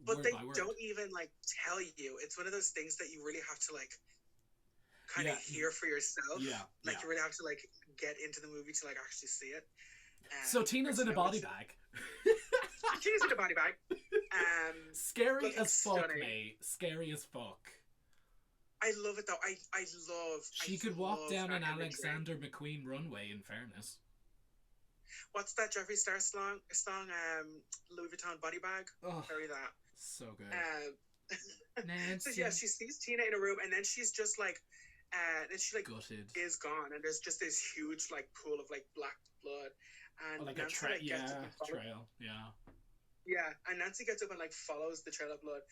But they don't even like tell you. It's one of those things that you really have to like kind of hear for yourself. You really have to like get into the movie to like actually see it. So Tina's in a body bag. Tina's in a body bag. Scary as fuck, mate. Scary as fuck. I love it though. I love. She could walk down an Alexander McQueen runway. In fairness. What's that Jeffree Star song? Louis Vuitton body bag. Oh, very that. So good. So yeah, she sees Tina in a room, and then she's just like, then she like gutted. Is gone, and there's just this huge like pool of like black blood, and like Nancy, a trail. Yeah, and Nancy gets up and like follows the trail of blood,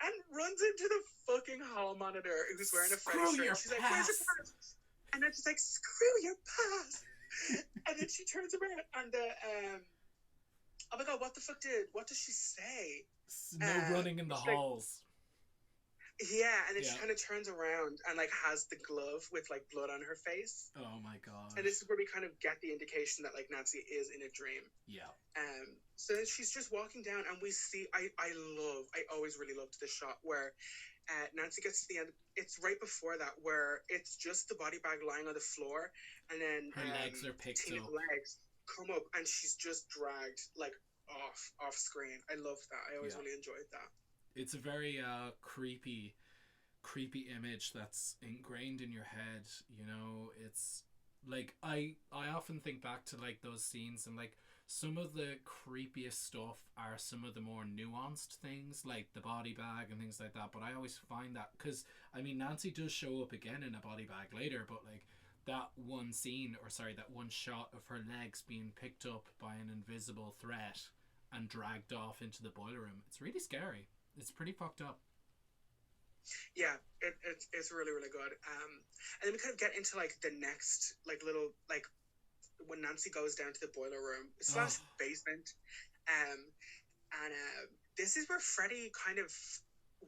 and runs into the fucking hall monitor who's wearing a Freddy shirt. She's like, "Where's your purse?" And then she's like, "Screw your past." And then she turns around and oh my god, what does she say? No running in the halls. Yeah, and then she kind of turns around and like has the glove with like blood on her face. Oh my god. And this is where we kind of get the indication that like Nancy is in a dream. Yeah. So then she's just walking down, and we see, I always really loved the shot where Nancy gets to the end. It's right before that where it's just the body bag lying on the floor, and then her legs are picked Tina's up. legs come up, and she's just dragged like off screen. I love that. I always really enjoyed that. It's a very creepy image that's ingrained in your head. You know, it's like I often think back to like those scenes, and like some of the creepiest stuff are some of the more nuanced things, like the body bag and things like that. But I always find that, because I mean, Nancy does show up again in a body bag later, but like that one scene, that one shot of her legs being picked up by an invisible threat and dragged off into the boiler room, it's really scary. It's pretty fucked up. Yeah, it's really, really good. And then we kind of get into like the next like little like when Nancy goes down to the boiler room / basement, and this is where Freddy kind of,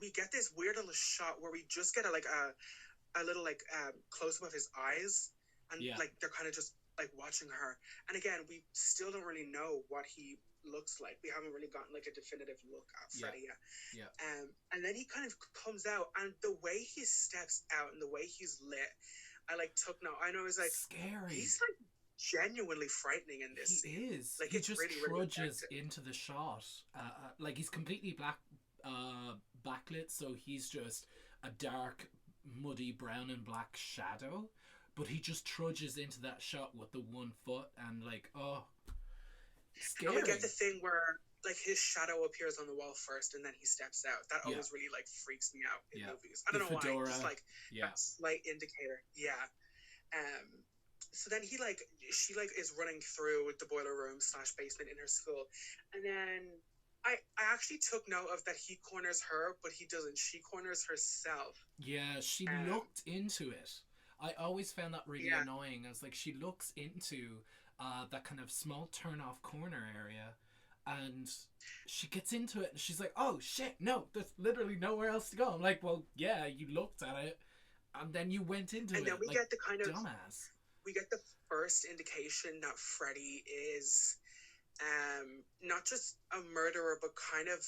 we get this weird little shot where we just get a little like close up of his eyes, and like they're kind of just like watching her. And again, we still don't really know what he looks like. We haven't really gotten like a definitive look at Freddy yet. Yeah. And then he kind of comes out, and the way he steps out and the way he's lit, I like took note. I know it's like scary. He's like genuinely frightening in this scene. He is. Like, he just really, trudges really into the shot. Like, he's completely backlit, so he's just a dark, muddy brown and black shadow. But he just trudges into that shot with the one foot, and like, scary. And we get the thing where like his shadow appears on the wall first, and then he steps out. That always really like freaks me out in movies. I don't know why. Just like that slight indicator. Yeah. So then she is running through the boiler room / basement in her school, and then I actually took note of that he corners her, but he doesn't. She corners herself. Yeah, she looked into it. I always found that really Yeah, annoying. I was like, she looks into that kind of small turn off corner area, and she gets into it, and she's like, "Oh shit, no, there's literally nowhere else to go." I'm like, "Well, yeah, you looked at it, and then you went into and it then we like get the kind of dumbass." we get the first indication that Freddy is not just a murderer, but kind of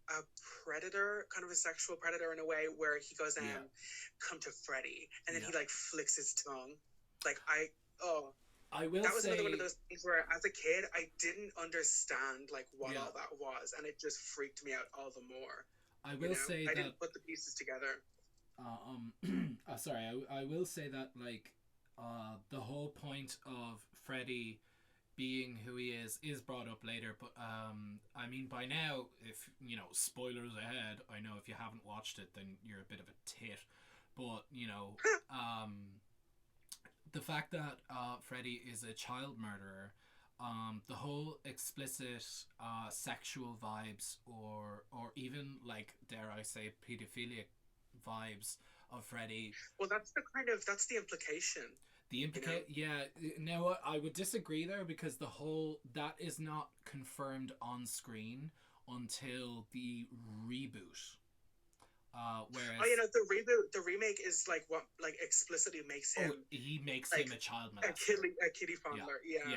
a predator, kind of a sexual predator in a way, where he goes, Yeah, come to Freddy, and then yeah. he like flicks his tongue. Like oh, I will that was another one of say, those things where as a kid I didn't understand like what yeah, all that was, and it just freaked me out all the more. I will say I that didn't put the pieces together. sorry, I will say that like the whole point of Freddy being who he is brought up later, but I mean by now, if you know, spoilers ahead, I know if you haven't watched it then you're a bit of a tit, but you know, the fact that Freddy is a child murderer, the whole explicit sexual vibes, or even like, dare I say, pedophilic vibes of Freddy. Well, that's the implication. The implicate, yeah. Now I would disagree there, because the whole that is not confirmed on screen until the reboot. Whereas, Oh, the remake is like what like explicitly makes him he makes like him a child a molester. kitty Yeah, fondler. Yeah.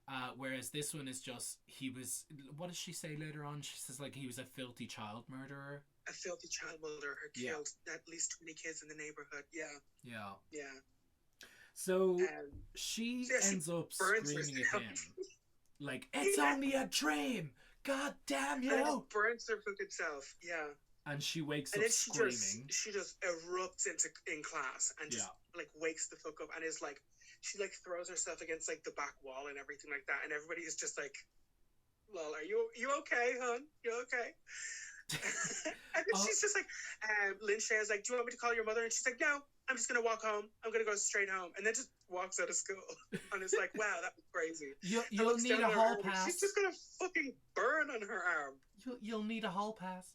yeah. Whereas this one is just, he was. What does she say later on? She says like he was a filthy child murderer. A filthy child murderer who killed at least 20 kids in the neighborhood. Yeah. Yeah. Yeah. So she ends up screaming at him, like, "It's only a dream! God damn you!" And burns her fucking self. Yeah. And she wakes and up then screaming. She just erupts in class and just like wakes the fuck up and is like, she like throws herself against like the back wall and everything like that, and everybody is just like, "Lol, are you okay, hon? You okay?" And then she's just like, Lynn Shay is like, "Do you want me to call your mother?" And she's like, "No, I'm just gonna walk home. I'm gonna go straight home." And then just walks out of school. And it's like, wow, that was crazy. You'll need a hall pass. She's just gonna fucking burn on her arm. You'll need a hall pass.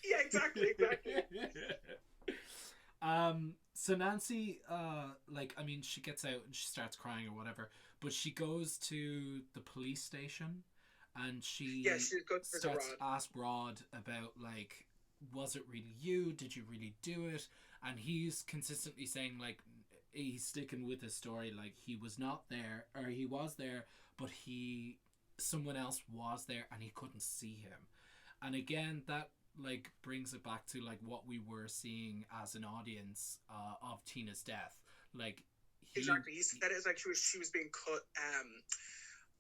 Yeah, exactly. So Nancy, like, I mean, she gets out and she starts crying or whatever, but she goes to the police station, and she starts to ask Rod about, like, was it really you? Did you really do it? And he's consistently saying, like, he's sticking with his story, like, he was not there, or he was there, but someone else was there and he couldn't see him. And again, that like brings it back to like what we were seeing as an audience of Tina's death. Like exactly, he said it was like she was being cut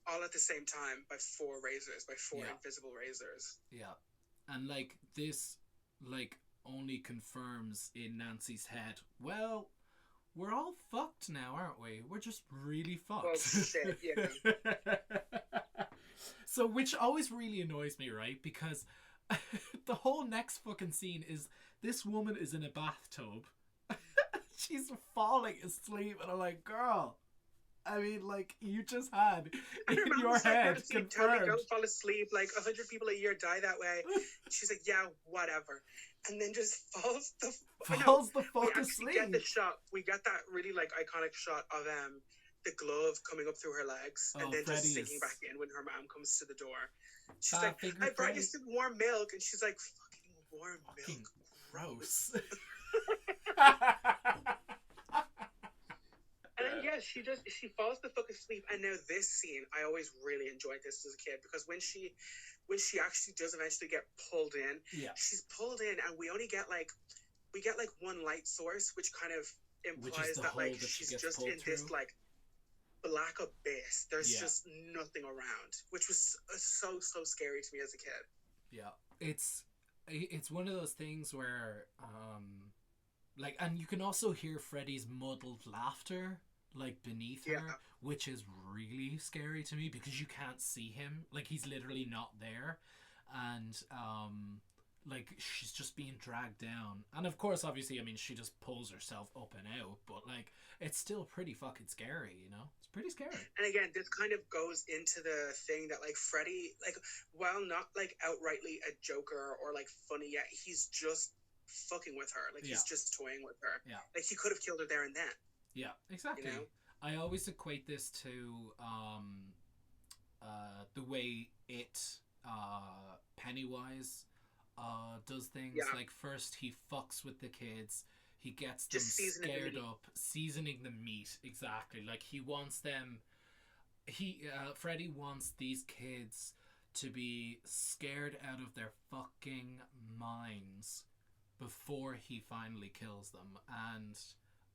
all at the same time by four invisible razors. Yeah, and like this, like only confirms in Nancy's head, well, we're all fucked now, aren't we? We're just really fucked. Well, shit, yeah. So, which always really annoys me, right? Because the whole next fucking scene is this woman is in a bathtub. She's falling asleep, and I'm like, girl, I mean, like, you just had in your head confirmed. Don't fall asleep. Like 100 people a year die that way. She's like, yeah, whatever, and then just falls the fuck asleep. We get that really like iconic shot of the glove coming up through her legs, and then just sinking back in when her mom comes to the door. She's like, I brought you some warm milk, and she's like, fucking warm milk, gross. And then she falls the fuck asleep. And now this scene, I always really enjoyed this as a kid, because when she actually does eventually get pulled in, she's pulled in, and we get one light source, which kind of implies that like she's just in this like black abyss. There's just nothing around, which was so scary to me as a kid. Yeah, it's one of those things where like, and you can also hear Freddy's muddled laughter like beneath her, which is really scary to me, because you can't see him, like he's literally not there. And like she's just being dragged down. And of course, obviously, I mean, she just pulls herself up and out, but like it's still pretty fucking scary, you know? It's pretty scary. And again, this kind of goes into the thing that like Freddy, like while not like outrightly a joker or like funny yet, he's just fucking with her. Like he's just toying with her. Yeah. Like he could have killed her there and then. Yeah, exactly. You know? I always equate this to the way Pennywise does things. Like first he fucks with the kids, he gets them scared up, seasoning the meat. Exactly. Like he wants them. Freddy wants these kids to be scared out of their fucking minds before he finally kills them, and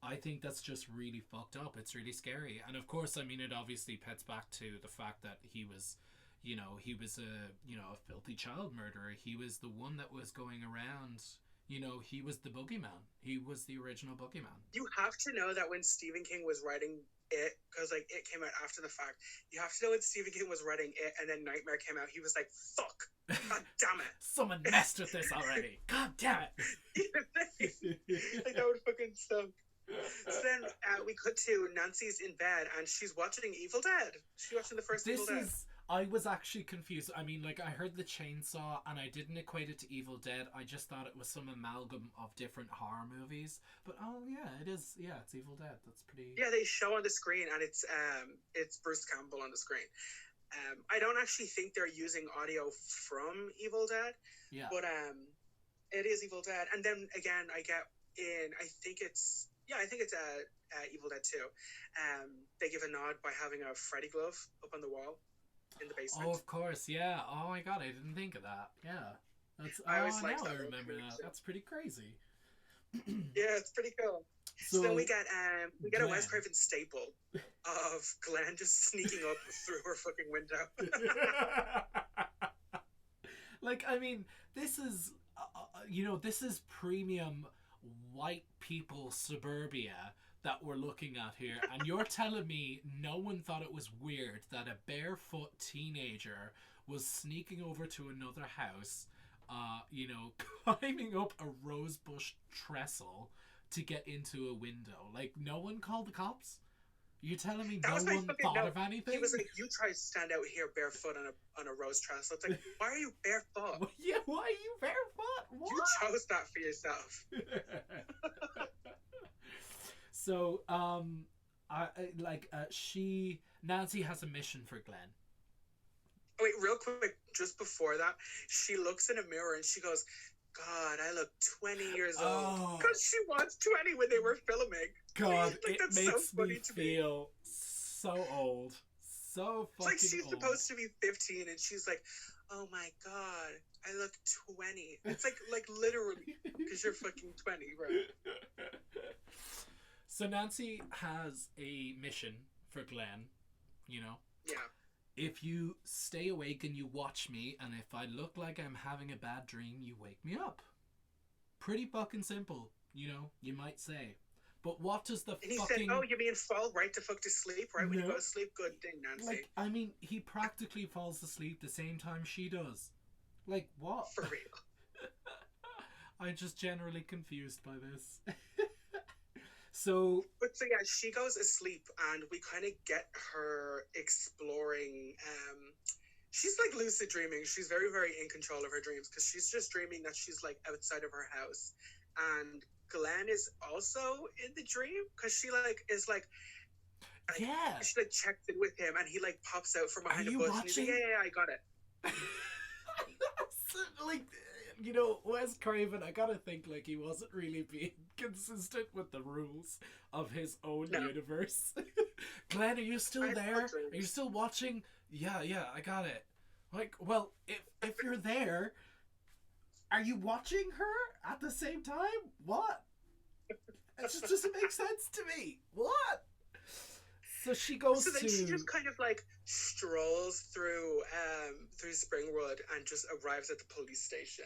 I think that's just really fucked up. It's really scary. And of course, I mean, it obviously pets back to the fact that he was a filthy child murderer. He was the one that was going around, he was the boogeyman. He was the original boogeyman. You have to know that when Stephen King was writing it, because like it came out after the fact, you have to know when Stephen King was writing it and then Nightmare came out, he was like, fuck, god damn it. Someone messed with this already. God damn it. Like that would fucking suck. So then we cut to Nancy's in bed and she's watching Evil Dead. She's watching the first Evil Dead. I was actually confused. I mean, like, I heard the chainsaw and I didn't equate it to Evil Dead. I just thought it was some amalgam of different horror movies. But oh yeah, it is. Yeah, it's Evil Dead. That's pretty. Yeah, they show on the screen and it's Bruce Campbell on the screen. I don't actually think they're using audio from Evil Dead. Yeah. But it is Evil Dead. And then again, I think it's Evil Dead 2. They give a nod by having a Freddy glove up on the wall in the basement. Oh, of course, yeah. Oh my god, I didn't think of that. Yeah. I always liked that. I remember that. That's pretty crazy. Yeah, it's pretty cool. So then we get a Wes Craven staple of Glenn just sneaking up through her fucking window. Like, I mean, this is, this is premium white people suburbia that we're looking at here, and you're telling me no one thought it was weird that a barefoot teenager was sneaking over to another house, climbing up a rosebush trestle to get into a window? Like, no one called the cops? You're telling me no one thought of anything? He was like, you try to stand out here barefoot on a rose trestle. It's like, why are you barefoot? Well, yeah, why are you barefoot? What? You chose that for yourself. So, Nancy has a mission for Glenn. Oh, wait, real quick, just before that, she looks in a mirror and she goes, God, I look 20 years old. Because she was 20 when they were filming. God, like, it makes me feel so old. So fucking old. It's like she's supposed to be 15 and she's like, oh my God, I look 20. It's like literally, because you're fucking 20, right? So Nancy has a mission for Glenn, Yeah. If you stay awake and you watch me, and if I look like I'm having a bad dream, you wake me up. Pretty fucking simple, you might say. But what does the and he fucking... said, oh, you mean fall right to fuck to sleep, right? When you go to sleep? Good thing, Nancy. Like, I mean, he practically falls asleep the same time she does. Like, what? For real. I'm just generally confused by this. So yeah, she goes asleep and we kind of get her exploring. She's like lucid dreaming. She's very, very in control of her dreams because she's just dreaming that she's like outside of her house, and Glenn is also in the dream because she is like yeah, she like checks in with him and he like pops out from behind a bush and he's like, yeah, I got it. Like, Wes Craven, I gotta think like he wasn't really being consistent with the rules of his own universe. Glenn, are you still there? Are you still watching? Yeah, I got it. Like, well, if you're there, are you watching her at the same time? What? It just doesn't make sense to me. What? So she goes so then she just kind of like strolls through Springwood and just arrives at the police station.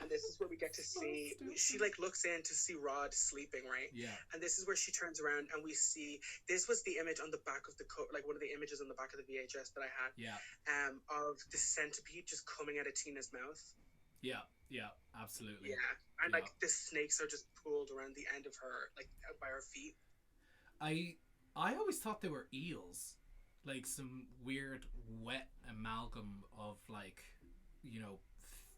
And this is where we get to see, she like looks in to see Rod sleeping, right? Yeah. And this is where she turns around and we see, this was the image on the back of the like one of the images on the back of the VHS that I had. Yeah. Of the centipede just coming out of Tina's mouth. Yeah. Yeah, absolutely. Yeah, and Yeah. like the snakes are just pulled around the end of her, like by her feet. I I always thought they were eels, like some weird wet amalgam of like, you know,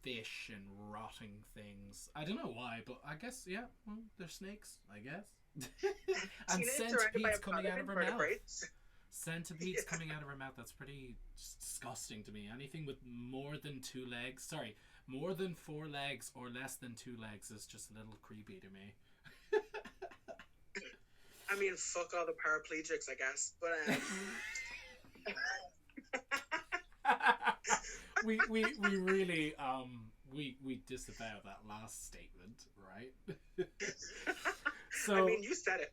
fish and rotting things. I don't know why, but I guess yeah, well, they're snakes, I guess. And Tina is surrounded by centipedes a coming out pattern of her mouth. invertebrates. Centipedes Yeah. coming out of her mouth. That's pretty disgusting to me. Anything with more than two legs, sorry, more than four legs or less than two legs is just a little creepy to me. I mean, fuck all the paraplegics, I guess. But we really we disavow that last statement, right? I So mean, you said it.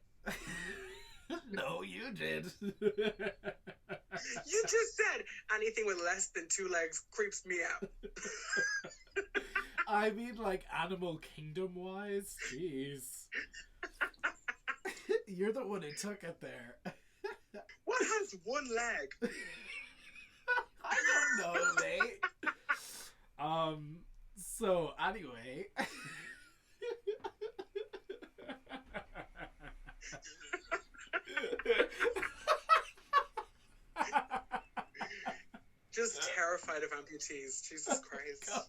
no, you did. You just said anything with less than two legs creeps me out. I mean, like animal kingdom wise, jeez. You're the one who took it there. What has one leg? I don't know, mate. So anyway. Just terrified of amputees. Jesus Christ. God.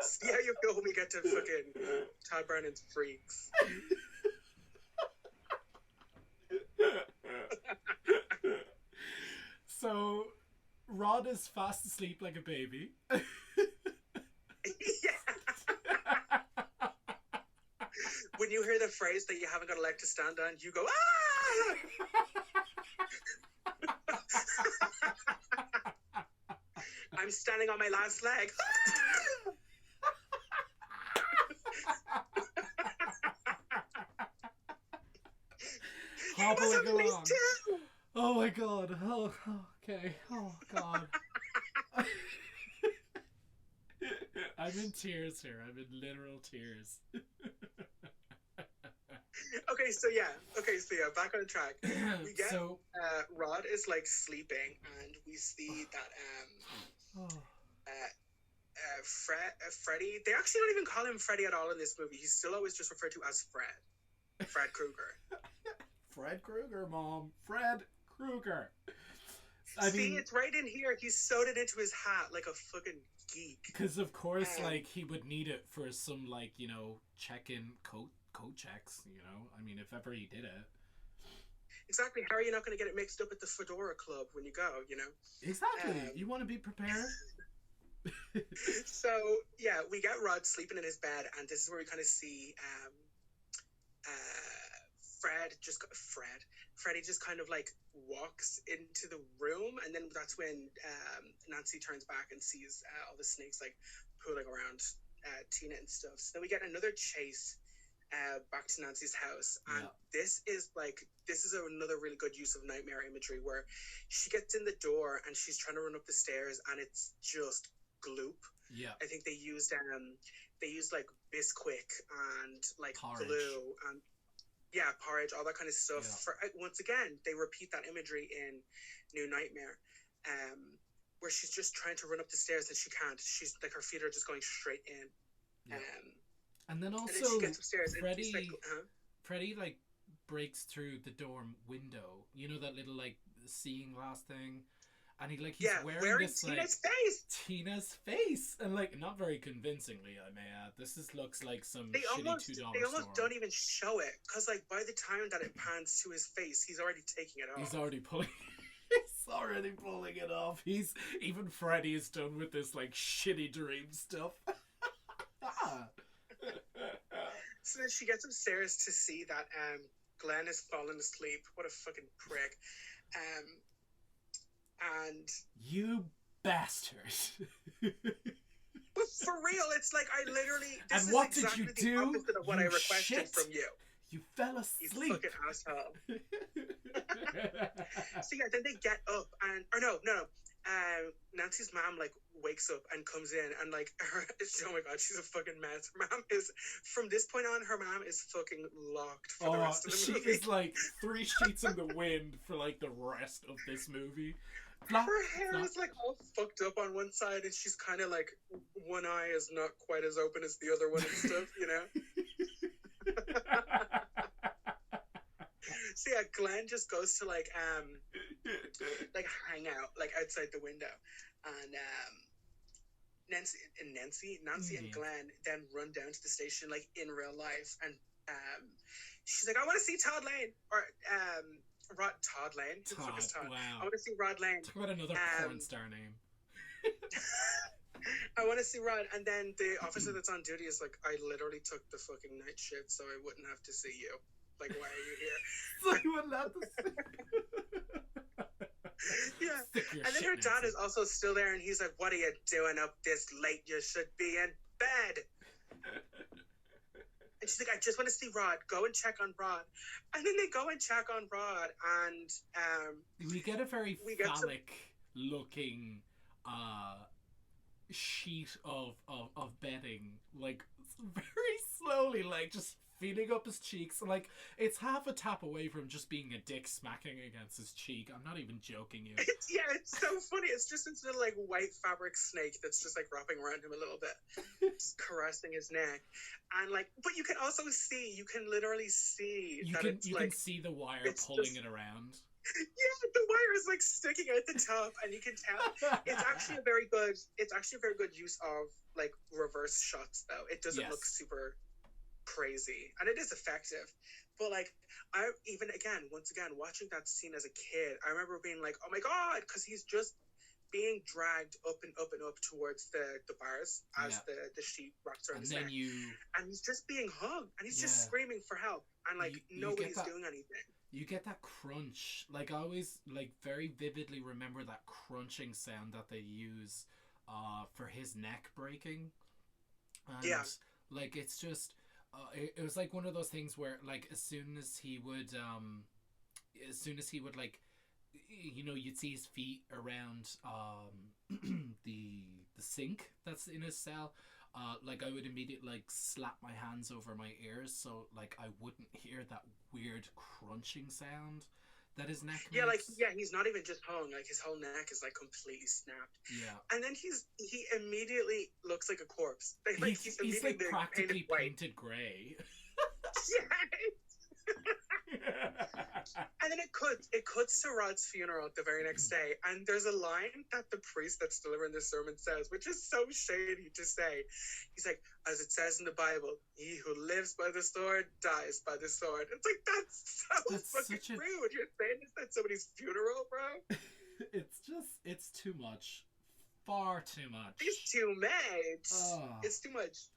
See how you feel when we get to fucking Todd Brennan's Freaks. So Rod is fast asleep like a baby. Yeah. When you hear the phrase that you haven't got a leg to stand on, you go, ah! I'm standing on my last leg. Hobbling along. Oh my god. Oh, okay. Oh god. I'm in tears here. I'm in literal tears. Okay, so yeah, back on track. We get So Rod is like sleeping, and we see that Freddy. They actually don't even call him Freddy at all in this movie. He's still always just referred to as Fred Krueger. Fred Krueger, Mom. Fred Krueger. See, it's right in here. He sewed it into his hat like a fucking geek. Because of course, like he would need it for some like check-in coat checks. I mean, if ever he did it. Exactly. How are you not going to get it mixed up at the Fedora Club when you go? Exactly. You want to be prepared. So yeah, we get Rod sleeping in his bed, and this is where we kind of see Freddy just kind of like walks into the room, and then that's when Nancy turns back and sees all the snakes like pulling around Tina and stuff. So then we get another chase back to Nancy's house, and this is another really good use of nightmare imagery where she gets in the door and she's trying to run up the stairs, and it's just gloop. Yeah, I think they used like Bisquick and like porridge. glue and porridge, all that kind of stuff. Yeah. Once again, they repeat that imagery in New Nightmare, where she's just trying to run up the stairs and she can't. She's like, her feet are just going straight in. Yeah. And then also, and then she gets upstairs Freddy, and Freddy like breaks through the dorm window. You know that little like seeing glass thing, and he's wearing this Tina's face, and like not very convincingly, I may add. This looks like some shitty $2 store. They almost don't even show it, because like by the time that it pans to his face, he's already taking it off. He's already pulling it off. Even Freddy is done with this like shitty dream stuff. So then she gets upstairs to see that Glenn has fallen asleep. What a fucking prick. And you bastard. But for real, it's like I literally. This and what is exactly did you do? Opposite of what I requested from you. You fell asleep. You fucking asshole. So yeah, then they get up and no. Nancy's mom like wakes up and comes in and like oh my god, she's a fucking mess. Her mom is from this point on. Her mom is fucking locked for the rest of the movie. She is like 3 sheets in the wind for like the rest of this movie. Flop. Her hair Flop. is like all fucked up on one side, and she's kind of like one eye is not quite as open as the other one and stuff, you know. So yeah, Glenn just goes to like hang out like outside the window, and Nancy and Glenn then run down to the station like in real life, and she's like, I want to see Todd Lane or Todd Lane. Who the fuck is Todd? Wow. I want to see Rod Lane. Talk about another porn star name. I want to see Rod, and then the officer that's on duty is like, I literally took the fucking night shift so I wouldn't have to see you. Like, why are you here? So you wouldn't have to see. Yeah. And then her dad is also still there, and he's like, what are you doing up this late? You should be in bed. And she's like, I just want to see Rod. Go and check on Rod. And then they go and check on Rod, and we get a very phallic looking sheet of bedding, like very slowly, like just feeling up his cheeks. Like it's half a tap away from just being a dick smacking against his cheek. I'm not even joking you. It's so funny. It's just this little like white fabric snake that's just like wrapping around him a little bit, just caressing his neck, and like, but you can also see, you can literally see you can see the wire pulling it around. Yeah, the wire is like sticking out the top, and you can tell it's actually a very good use of like reverse shots though. It doesn't look super crazy, and it is effective, but like once again watching that scene as a kid, I remember being like, oh my god, because he's just being dragged up and up and up towards the bars as the sheet wraps around his neck, and he's just being hugged, and he's just screaming for help, and like nobody's doing anything. You get that crunch. Like I always like very vividly remember that crunching sound that they use for his neck breaking. And like it's just it was like one of those things where like as soon as he would like, you know, you'd see his feet around the sink that's in his cell, like I would immediately like slap my hands over my ears so like I wouldn't hear that weird crunching sound that his neck makes. He's not even just hung, like his whole neck is like completely snapped. And then he immediately looks like a corpse. Like he's like practically painted grey. And then it cuts to Rod's funeral the very next day, and there's a line that the priest that's delivering the sermon says, which is so shady to say. He's like, as it says in the Bible, he who lives by the sword dies by the sword. It's like, that's fucking rude. You're saying this at somebody's funeral, bro? It's too much. Far too much. It's too much. It's too much.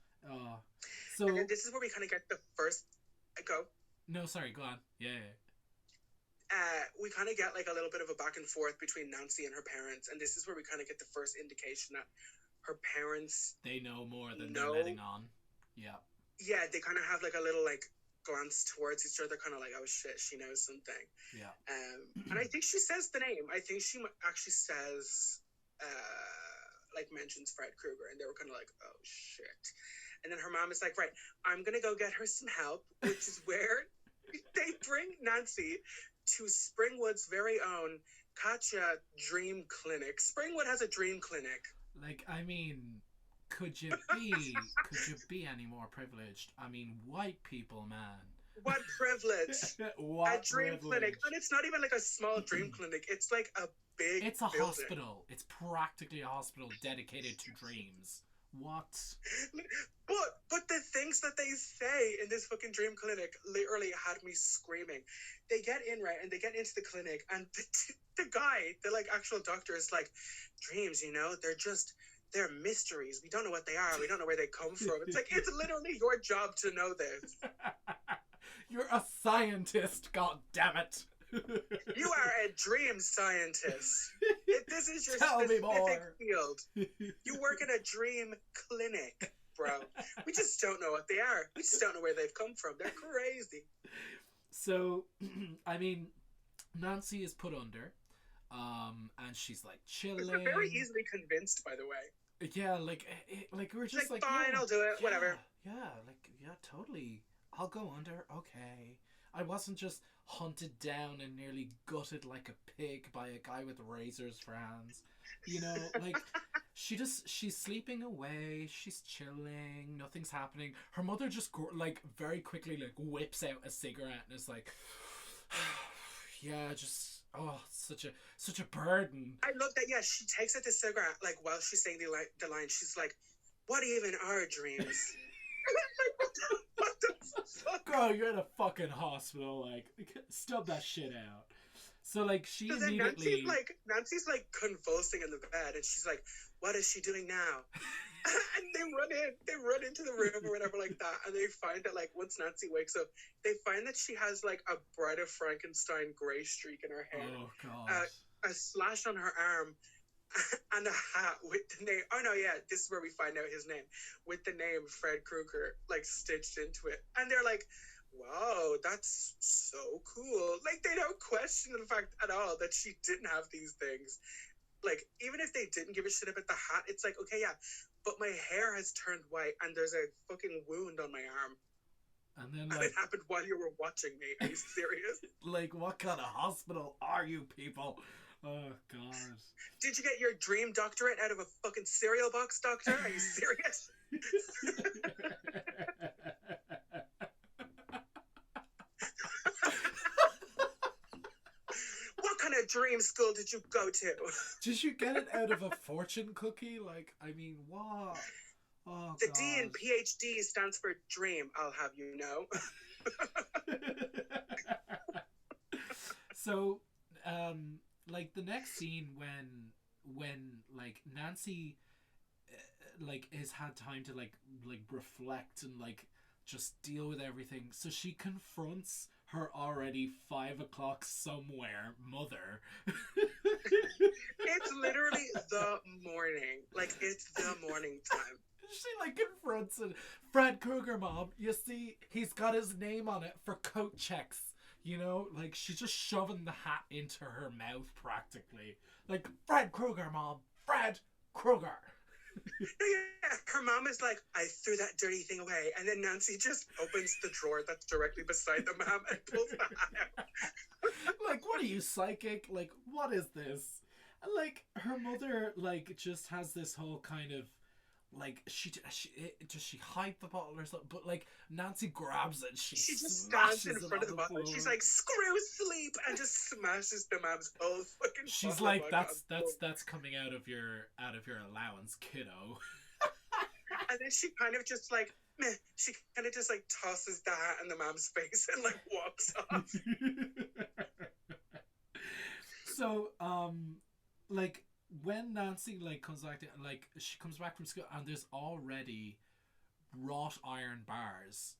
So and this is where we kind of get the first go. No, sorry, go on. Yeah. We kind of get like a little bit of a back and forth between Nancy and her parents, and this is where we kind of get the first indication that her parents, they know more than they're letting on. Yeah, they kind of have like a little like glance towards each other, kind of like, oh shit, she knows something. And I think she says the name. I think she actually says like mentions Fred Krueger, and they were kind of like, oh shit. And then her mom is like, right, I'm gonna go get her some help, which is where they bring Nancy to Springwood's very own Katja Dream Clinic. Springwood has a dream clinic. Like, I mean, could you be any more privileged? I mean, white people, man. What privilege? What a dream privilege. Clinic. And it's not even like a small dream clinic. It's like a big It's a building. hospital. It's practically a hospital dedicated to dreams. What? But the things that they say in this fucking dream clinic literally had me screaming. They get in, right, and they get into the clinic, and the guy, the like actual doctor, is like, dreams, you know, they're mysteries. We don't know what they are. We don't know where they come from. It's like, it's literally your job to know this. You're a scientist, god damn it. You are a dream scientist. This is your Tell specific me more. field. You work in a dream clinic, bro. We just don't know what they are. We just don't know where they've come from. They're crazy. So, I mean, Nancy is put under, and she's like chilling. We're very easily convinced, by the way. Yeah, like we're just like fine, I'll do it. Whatever. Yeah, totally. I'll go under. Okay. I wasn't just hunted down and nearly gutted like a pig by a guy with razors for hands. You know, like she's sleeping away, she's chilling, nothing's happening. Her mother just like very quickly like whips out a cigarette and is like, yeah, just such a burden. I love that. Yeah, she takes out the cigarette like while she's saying the line. She's like, "What even are dreams?" what the fuck? Girl, you're in a fucking hospital. Like, stub that shit out. So like she So immediately Nancy's like convulsing in the bed, and she's like, "What is she doing now?" And they run into the room or whatever like that, and they find that like once Nancy wakes up, they find that she has like a Bride of Frankenstein gray streak in her hair, oh god, a slash on her arm, and a hat with the name. Oh no, yeah, this is where we find out his name, with the name Fred Krueger like stitched into it, and they're like, "Wow, that's so cool!" Like they don't question the fact at all that she didn't have these things. Like even if they didn't give a shit about the hat, it's like, okay, yeah, but my hair has turned white and there's a fucking wound on my arm. and then And like it happened while you were watching me. Are you serious? like what kind of hospital are you people? Oh god. Did you get your dream doctorate out of a fucking cereal box, doctor? Are you serious? What kind of dream school did you go to? Did you get it out of a fortune cookie? Like, I mean, what? Oh, The God. D in PhD stands for dream, I'll have you know. So, like the next scene when like Nancy, like has had time to like reflect and like just deal with everything. So she confronts her already 5 o'clock somewhere mother. It's literally the morning. Like, it's the morning time. She like confronts it. Fred Krueger, Mom. You see, he's got his name on it for coat checks. You know, like she's just shoving the hat into her mouth practically. Like, Fred Krueger, Mom. Fred Krueger. Yeah, her mom is like, I threw that dirty thing away. And then Nancy just opens the drawer that's directly beside the mom and pulls the hat out. Like, what are you, psychic? Like, what is this? And like, her mother, like, just has this whole kind of, like, does she hide the bottle or something? But like, Nancy grabs it, she just stands in front of the bottle. floor. She's like, screw sleep, and just smashes the mom's whole fucking. She's like, that's coming out of your allowance, kiddo. And then she kind of just like, meh. She kind of just like tosses the hat in the mom's face and like walks off. So, like when Nancy like comes back to, like she comes back from school and there's already wrought iron bars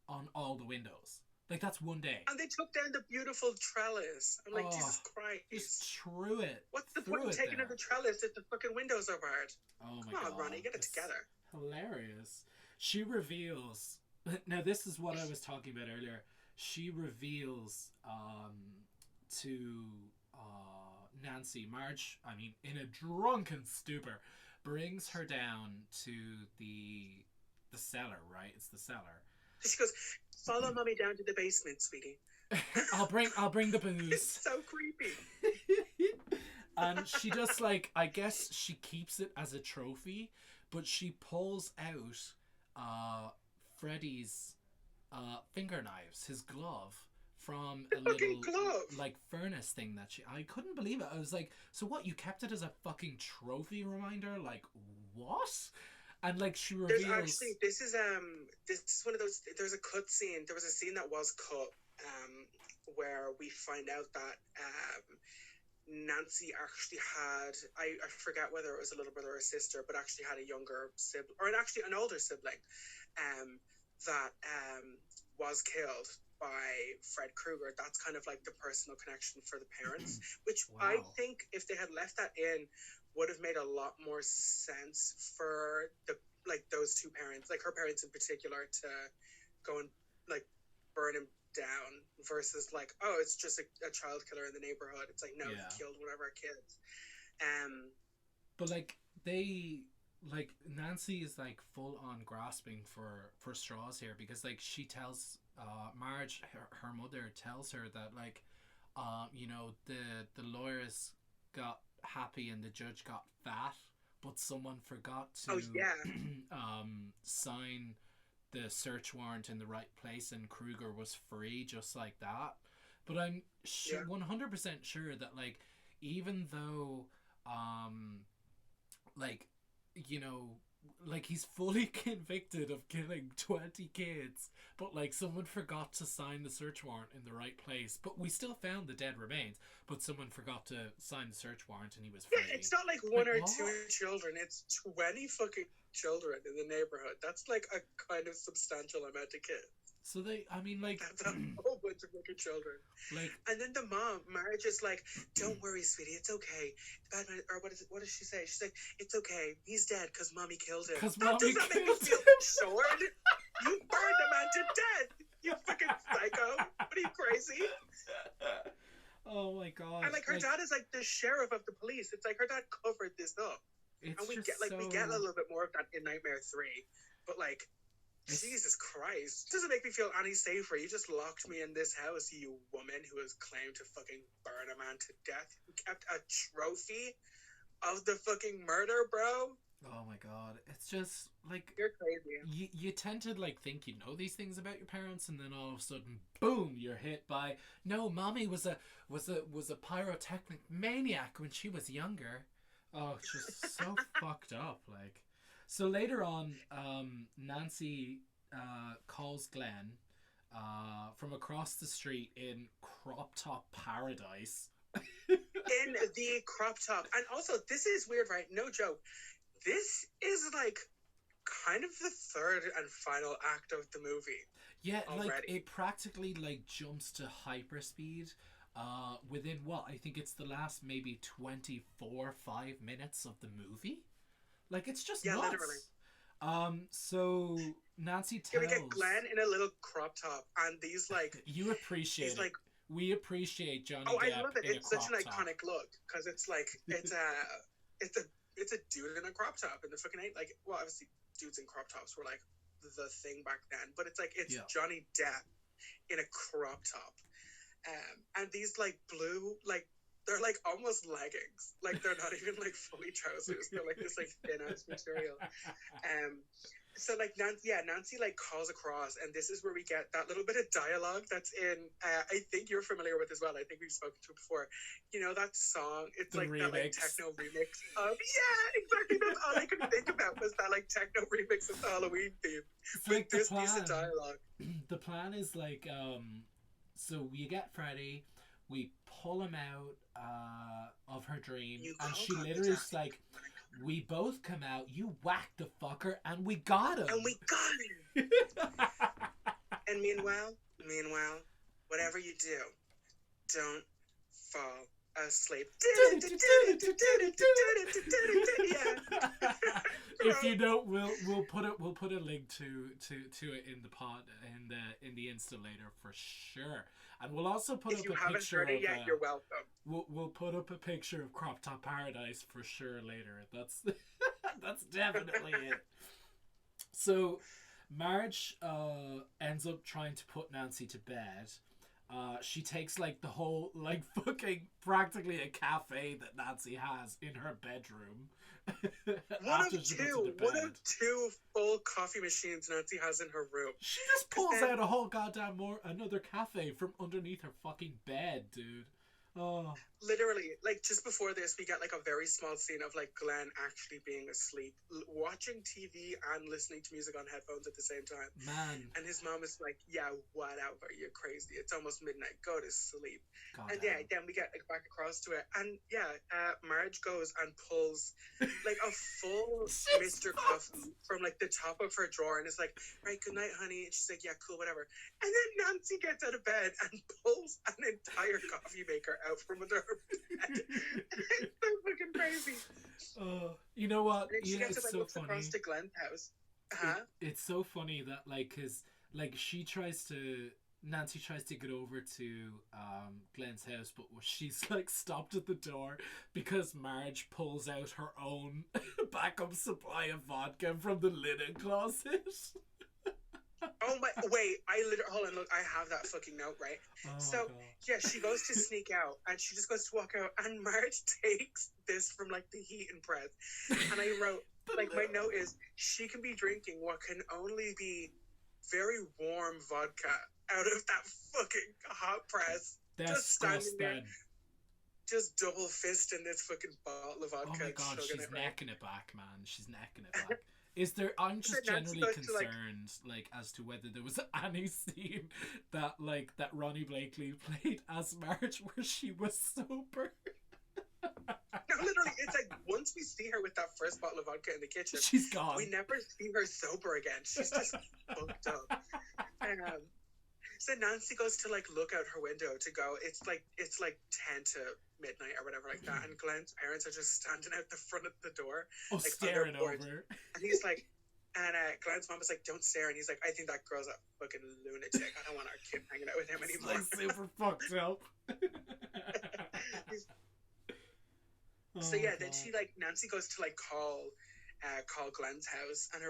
on all the windows. Like that's one day. And they took down the beautiful trellis. I'm like, Jesus Christ. Just threw it. What's the point of taking down the trellis if the fucking windows are barred? Oh my God. God. Come on, Ronnie, get it together. Hilarious. She reveals. Now this is what I was talking about earlier. She reveals to Nancy, Marge, I mean, in a drunken stupor, brings her down to the cellar, right? It's the cellar. She goes, follow mommy down to the basement, sweetie. I'll bring the booze. It's so creepy. And she just like, I guess she keeps it as a trophy, but she pulls out Freddy's finger knives, his glove, from a little like furnace thing that I couldn't believe it. I was like, so what, you kept it as a fucking trophy reminder? Like, what? And like she reveals, there's actually, this is one of those, there's a cut scene, there was a scene that was cut where we find out that Nancy actually had, I forget whether it was a little brother or a sister, but actually had a younger sibling, or actually an older sibling, that was killed by Fred Krueger. That's kind of like the personal connection for the parents, which wow. I think if they had left that in would have made a lot more sense for the like those two parents, like her parents in particular, to go and like burn him down versus like, oh, it's just a child killer in the neighborhood. It's like, no, he killed one of our kids. But like they, like Nancy is like full on grasping for straws here, because like she tells Marge, her mother tells her that like, you know, the lawyers got happy and the judge got fat, but someone forgot to Oh yeah. sign the search warrant in the right place, and Kruger was free just like that. But I'm 100% sure that like, even though like, you know, like he's fully convicted of killing 20 kids, but like someone forgot to sign the search warrant in the right place, but we still found the dead remains, but someone forgot to sign the search warrant and he was free. Yeah, it's not like one or two children, it's 20 fucking children in the neighborhood. That's like a kind of substantial amount of kids. So they, I mean, like, that's a whole bunch of fucking children. Like, and then the mom, Marge, is like, "Don't worry, sweetie, it's okay." Or what is it? What does she say? She's like, "It's okay. He's dead because mommy killed him." Because mommy does that killed make you feel him? short? You burned a man to death. You fucking psycho. What are you, crazy? Oh my god! And like her dad is like the sheriff of the police. It's like her dad covered this up, and we get like we get a little bit more of that in Nightmare 3, but like. Jesus Christ. Doesn't make me feel any safer. You just locked me in this house, you woman who has claimed to fucking burn a man to death, who kept a trophy of the fucking murder, bro. Oh my god. It's just like, you're crazy. You tend to like think you know these things about your parents, and then all of a sudden, boom, you're hit by, no, mommy was a pyrotechnic maniac when she was younger. Oh, it's just so fucked up, like. So later on, Nancy calls Glenn from across the street in crop top paradise. In the crop top. And also, this is weird, right? No joke. This is like kind of the third and final act of the movie. Yeah, already. Like it practically like jumps to hyperspeed within what? I think it's the last maybe 5 minutes of the movie. Like, it's just nuts. Literally. So Nancy tells... we get Glenn in a little crop top, and these, like... You appreciate it. Like, we appreciate Johnny Depp. Oh, I love it. It's such an iconic top. look, because it's like, it's a dude in a crop top in the fucking... Like, well, obviously, dudes in crop tops were, like, the thing back then, but it's like, it's Johnny Depp in a crop top. And these, like, blue, like, they're like almost leggings. Like they're not even like fully trousers. They're like this like thin ass material. So like Nancy like calls across, and this is where we get that little bit of dialogue that's in. I think you're familiar with as well. I think we've spoken to it before. You know that song? It's the like remix. That like techno remix of exactly. That's all I could think about was that like techno remix of the Halloween theme. Like this piece of dialogue. The plan is like so we get Freddy. We pull him out of her dream, and she literally is like, we both come out, you whack the fucker, and we got him. And meanwhile, whatever you do, don't fall asleep. If you don't, we'll put a link to it in the pod in the Insta later for sure. And we'll also put up a picture of... If you haven't heard it yet, you're welcome. We'll put up a picture of Crop Top Paradise for sure later. That's that's definitely it. So, Marge ends up trying to put Nancy to bed. She takes like the whole like fucking practically a cafe that Nancy has in her bedroom. One of two full coffee machines Nancy has in her room. She just pulls out a whole goddamn another cafe from underneath her fucking bed, dude. Oh. Literally, like just before this, we get like a very small scene of like Glenn actually being asleep, watching TV and listening to music on headphones at the same time. Man. And his mom is like, "Yeah, whatever, you're crazy. It's almost midnight. Go to sleep." God and damn. Then we get like back across to it, and Marge goes and pulls like a full Mr. Coffee from like the top of her drawer, and is like, "Right, good night, honey." And she's like, "Yeah, cool, whatever." And then Nancy gets out of bed and pulls an entire coffee maker out from under her bed. It's so fucking crazy. You know what? And she gets to, like, so funny. Across to Glenn's house. It's so funny that like, cause like Nancy tries to get over to Glenn's house, but she's like stopped at the door because Marge pulls out her own backup supply of vodka from the linen closet. Oh my! Wait, I literally hold on. Look, I have that fucking note right. Oh So my god. yeah, she goes to sneak out, and she just goes to walk out, and Marge takes this from like the heat and press, and I wrote like my note is she can be drinking what can only be very warm vodka out of that fucking hot press. Just standing there, just double fisting this fucking bottle of vodka. Oh my god, she's it, necking it back, man. She's necking it back. Is there? I'm just generally concerned, like, as to whether there was any scene that Ronnie Blakely played as Marge where she was sober. No, literally, it's like once we see her with that first bottle of vodka in the kitchen, she's gone. We never see her sober again. She's just fucked up. And so Nancy goes to like look out her window to go. It's like 10 to midnight or whatever like that, and Glenn's parents are just standing out the front of the door, like staring over. And he's like, and Glenn's mom is like, "Don't stare," and he's like, "I think that girl's a fucking lunatic. I don't want our kid hanging out with him anymore." Like super fucked up. So yeah, then she like Nancy goes to like call Glenn's house, and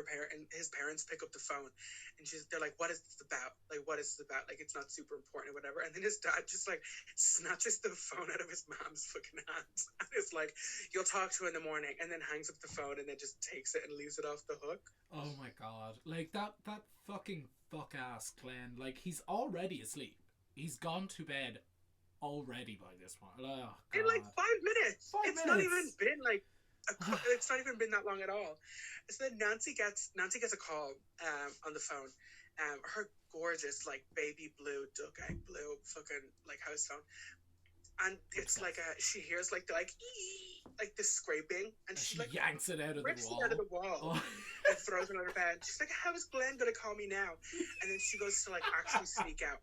his parents pick up the phone, and they're like, "What is this about? Like, what is this about? Like, it's not super important or whatever." And then his dad just like snatches the phone out of his mom's fucking hands and is like, "You'll talk to her in the morning," and then hangs up the phone and then just takes it and leaves it off the hook. Oh my god! Like that fucking fuck ass Glenn. Like he's already asleep. He's gone to bed already by this point. Oh, in like 5 minutes. Not even been like. It's not even been that long at all. So then Nancy gets a call on the phone. Her gorgeous like baby blue, duck egg blue fucking like house phone, and it's like she hears like the scraping, and she like yanks it out of the wall and throws it on her bed. She's like, "How is Glenn gonna call me now?" And then she goes to like actually sneak out.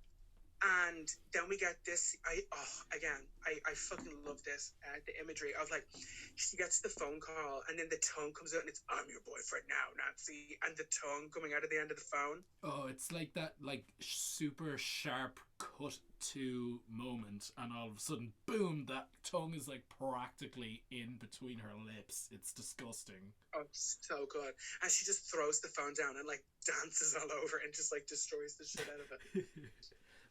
And then we get this. I fucking love this. The imagery of like she gets the phone call, and then the tongue comes out, and it's "I'm your boyfriend now, Nancy," and the tongue coming out of the end of the phone. Oh, it's like that, like super sharp cut to moment, and all of a sudden, boom! That tongue is like practically in between her lips. It's disgusting. Oh, so good. And she just throws the phone down and like dances all over and just like destroys the shit out of it.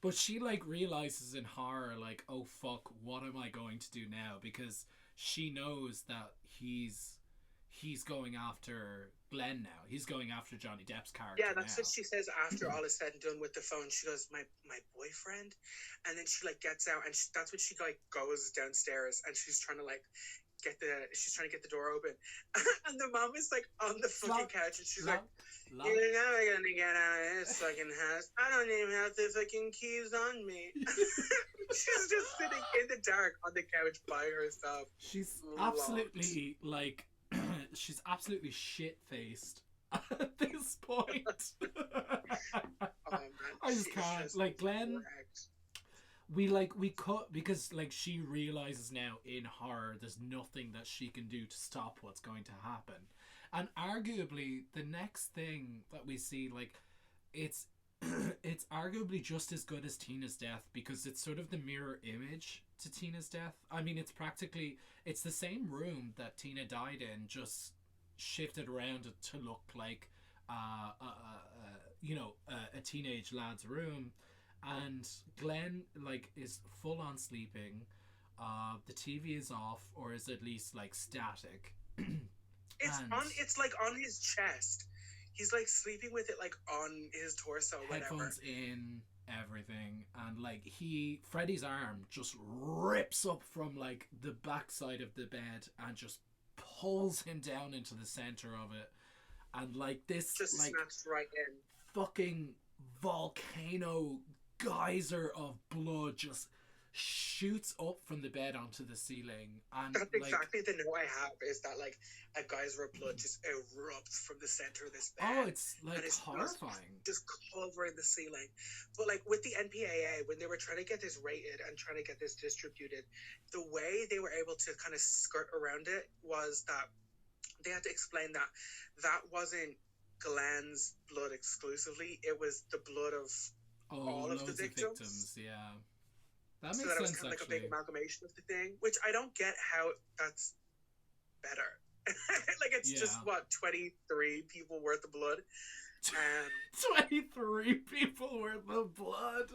But she like realizes in horror, like, oh fuck, what am I going to do now? Because she knows that he's going after Glenn now. He's going after Johnny Depp's character. Yeah, that's what she says after all is said and done with the phone. She goes, my boyfriend? And then she like gets out, and that's when she like goes downstairs, and she's trying to like get the door open. And the mom is like on the fucking couch, and she's like, "You're never gonna get out of this fucking house. I don't even have the fucking keys on me." She's just sitting in the dark on the couch by herself. She's absolutely like she's absolutely shit-faced at this point. Oh man, I just can't. Like Glenn, we cut because like she realizes now in horror there's nothing that she can do to stop what's going to happen. And arguably the next thing that we see, like, it's arguably just as good as Tina's death, because it's sort of the mirror image to Tina's death. I mean, it's the same room that Tina died in, just shifted around to look like a teenage lad's room. And Glenn like is full on sleeping. The TV is off, or is at least like static. It's like on his chest. He's like sleeping with it like on his torso, whatever. Headphones in, everything, and like Freddy's arm just rips up from like the backside of the bed and just pulls him down into the center of it, and like this just like snaps right in. Fucking volcano geyser of blood just shoots up from the bed onto the ceiling, and that's exactly the note I have, is that like a geyser of blood just erupts from the center of this bed. Oh, it's like horrifying, just covering the ceiling. But like with the NPAA, when they were trying to get this rated and trying to get this distributed, the way they were able to kind of skirt around it was that they had to explain that wasn't Glenn's blood exclusively, it was the blood of all of the victims. Yeah. That makes so that sense, it was kind of like actually. a big amalgamation of the thing, which I don't get how that's better. Like it's just 23 people worth of blood. 23 people worth of blood.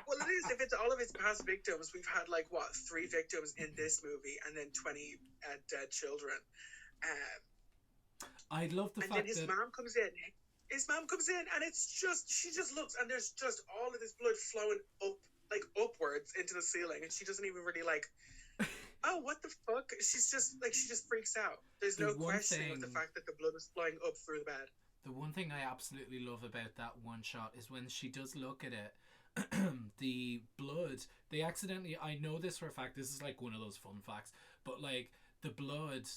Well, it is. If it's all of his past victims, we've had like what 3 victims in this movie, and then 20 dead children. I love the fact that his mom comes in. His mom comes in, and she just looks, and there's just all of this blood flowing up, like upwards into the ceiling, and she doesn't even really like. Oh, what the fuck? She's just like, she just freaks out. There's no questioning of the fact that the blood is flowing up through the bed. The one thing I absolutely love about that one shot is when she does look at it, the blood, they accidentally, I know this for a fact, this is like one of those fun facts, but like the blood,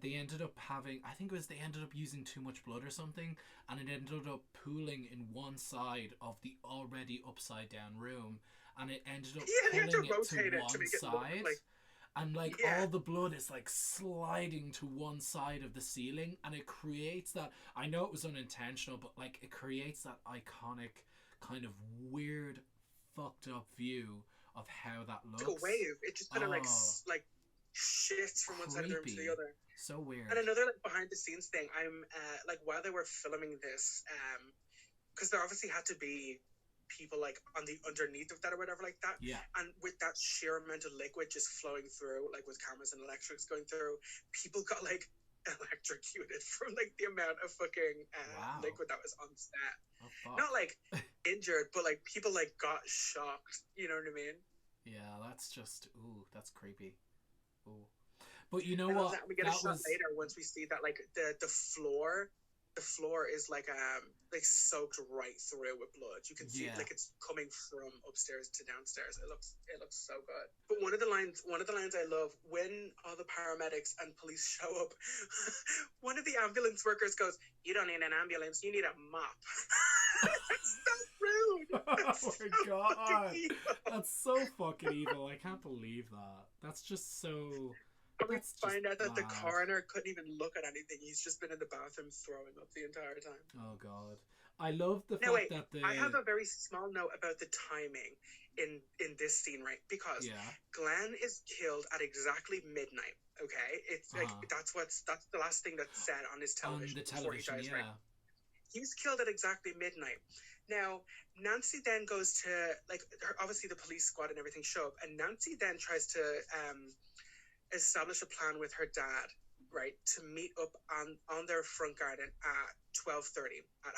they ended up having, I think it was they ended up using too much blood or something, and it ended up pooling in one side of the already upside down room, and it ended up pulling it to one side. And like all the blood is like sliding to one side of the ceiling, and it creates that, I know it was unintentional, but like it creates that iconic kind of weird fucked up view of how that looks. It's like a wave. It just kind of like shifts from one side of the room to the other. So weird. And another like behind the scenes thing, I'm like while they were filming this, because there obviously had to be people like on the underneath of that or whatever like that, and with that sheer amount of liquid just flowing through, like with cameras and electrics going through, people got like electrocuted from like the amount of fucking liquid that was on set. Not like injured, but like people like got shocked, you know what I mean? Yeah, that's just that's creepy. But you know what, we get a shot later once we see that like the floor is like soaked right through with blood. You can see like it's coming from upstairs to downstairs. It looks so good. But one of the lines I love, when all the paramedics and police show up, one of the ambulance workers goes, "You don't need an ambulance, you need a mop." That's so rude. That's God. That's so fucking evil. I can't believe that. That's just so. And we find out that the coroner couldn't even look at anything. He's just been in the bathroom throwing up the entire time. Oh, God. I love the fact that I have a very small note about the timing in this scene, right? Because Glenn is killed at exactly midnight, okay? It's like, that's the last thing that's said on his television. On the television, before he dies, right? He's killed at exactly midnight. Now, Nancy then goes to, like, obviously the police squad and everything show up, and Nancy then tries to establish a plan with her dad, right, to meet up on their front garden at 12:30, at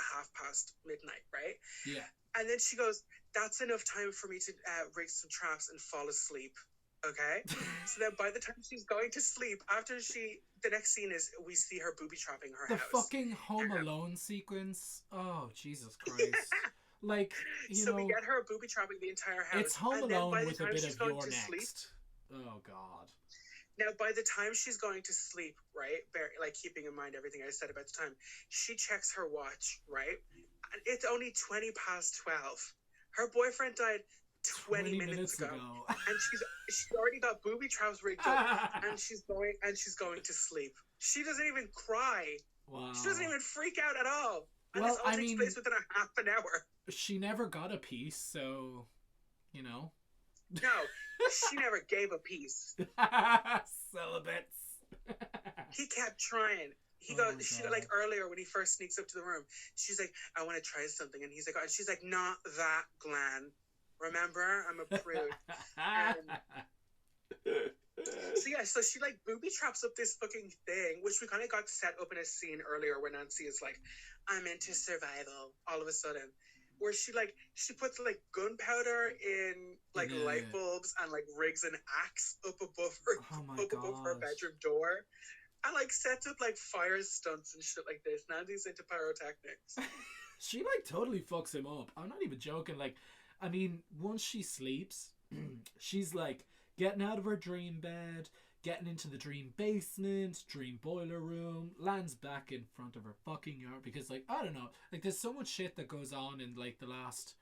midnight, right? Yeah. And then she goes, "That's enough time for me to rig some traps and fall asleep." Okay. So then by the time she's going to sleep, the next scene is we see her booby trapping her house. The fucking Home Alone sequence. Oh, Jesus Christ. Like, so we get her booby trapping the entire house. It's Home Alone with a bit of You're Next. Oh, God. Now, by the time she's going to sleep, right, like keeping in mind everything I said about the time, she checks her watch, right? And it's only 20 past 12. Her boyfriend died 20 minutes ago. And she's already got booby traps rigged up, and she's going to sleep. She doesn't even cry. Wow. She doesn't even freak out at all. And this all takes place within a half an hour. She never got a piece, so, you know. No, she never gave a piece. Celibates. He kept trying. Like earlier when he first sneaks up to the room, she's like, "I want to try something," and he's like, and she's like, "Not that, Glenn. Remember, I'm a prude." So she like booby traps up this fucking thing, which we kind of got set up in a scene earlier where Nancy is like, "I'm into survival," all of a sudden. Where she puts like gunpowder in like light bulbs and like rigs an axe up above her bedroom door, and like sets up like fire stunts and shit like this. Nancy's into pyrotechnics. She like totally fucks him up. I'm not even joking. Like, I mean, once she sleeps, she's like getting out of her dream bed, getting into the dream basement, dream boiler room, lands back in front of her fucking yard because, like, I don't know, like, there's so much shit that goes on in, like, the last,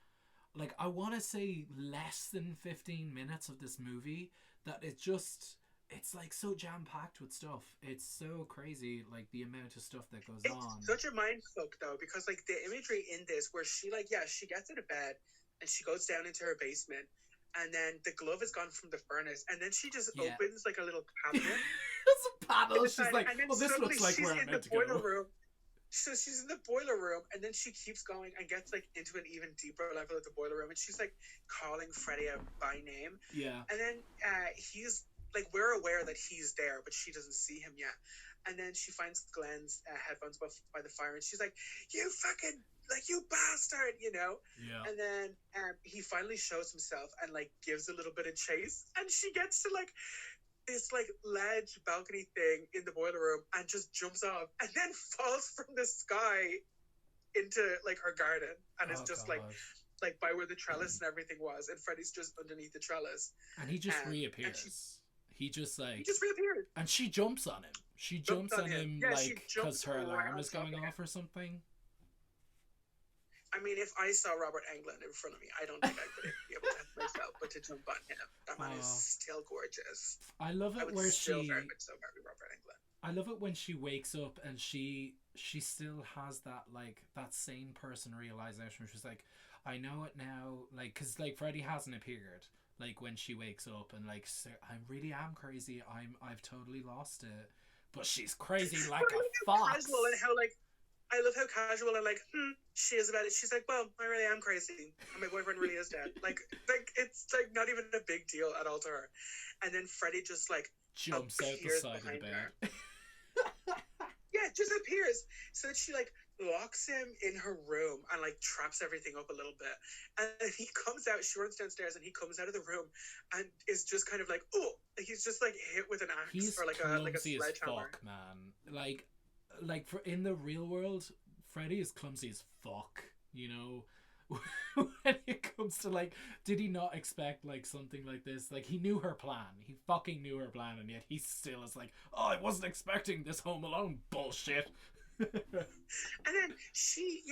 like, I want to say less than 15 minutes of this movie that it's, like, so jam-packed with stuff. It's so crazy, like, the amount of stuff that goes on. It's such a mindfuck, though, because, like, the imagery in this where she, like, she gets out of bed and she goes down into her basement. And then the glove is gone from the furnace. And then she just opens like a little cabinet. It's a panel. She's like, well, this looks like where I'm meant to go. Room. So she's in the boiler room, and then she keeps going and gets like into an even deeper level of the boiler room, and she's like calling Freddy out by name. Yeah. And then he's like, we're aware that he's there, but she doesn't see him yet. And then she finds Glenn's headphones by the fire, and she's like, "You fucking, like, you bastard," you know? Yeah. And then he finally shows himself and like gives a little bit of chase, and she gets to like this like ledge balcony thing in the boiler room and just jumps off and then falls from the sky into like her garden, and is just God. like by where the trellis and everything was, and Freddy's just underneath the trellis. And he just reappears. He just reappeared. And she jumps on him. She jumps on him yeah, like because her alarm is going off or something. I mean, if I saw Robert Englund in front of me, I don't think I could be able to help myself but to jump on him. That man is still gorgeous. I love it where she. Very much so marry Robert Englund. I love it when she wakes up and she still has that like that sane person realization. She's like, I know it now, like, because like Freddy hasn't appeared. Like when she wakes up and like, I really am crazy. I've totally lost it, but she's crazy like a fox. Casual and how like. I love how casual and like she is about it. She's like, well, I really am crazy, and my boyfriend really is dead. Like it's like not even a big deal at all to her. And then Freddy just like jumps out the side of the bed. Yeah, just appears. So she like locks him in her room and like traps everything up a little bit. And then he comes out. She runs downstairs, and he comes out of the room and is just kind of like, oh, he's just like hit with an axe or like a sledgehammer. Fuck, man. Like for in the real world, Freddy is clumsy as fuck, you know. When it comes to like, did he not expect like something like this? Like he knew her plan. He fucking knew her plan, and yet he still is like, oh, I wasn't expecting this Home Alone bullshit. And then she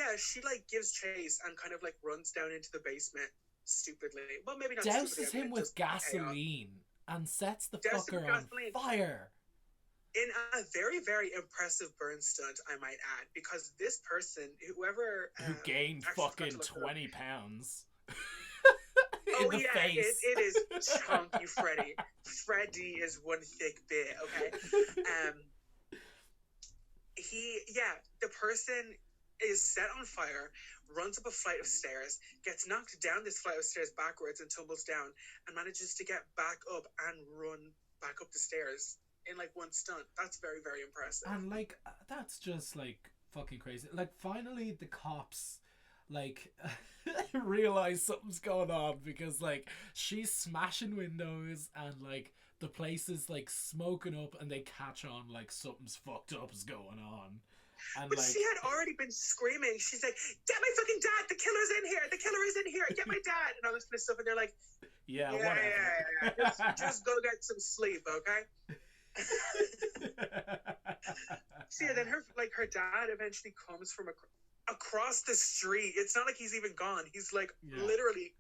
like gives chase and kind of like runs down into the basement stupidly. Well, maybe not. Douses him with gasoline and sets the fucker on fire. In a very, very impressive burn stunt, I might add, because this person, whoever... Who gained fucking 20 pounds. Oh, yeah, face. It is chunky Freddy. Freddy is one thick bit, okay? The person is set on fire, runs up a flight of stairs, gets knocked down this flight of stairs backwards and tumbles down, and manages to get back up and run back up the stairs in like one stunt. That's very, very impressive. And like that's just like fucking crazy. Like finally the cops like realize something's going on, because like she's smashing windows and like the place is like smoking up, and they catch on like something's fucked up is going on. And but like, she had already been screaming. She's like, "Get my fucking dad! The killer's in here! The killer is in here! Get my dad!" And all this kind of stuff. And they're like, whatever. Yeah. Just go get some sleep, okay? So then her dad eventually comes from across the street. It's not like he's even gone. He's like literally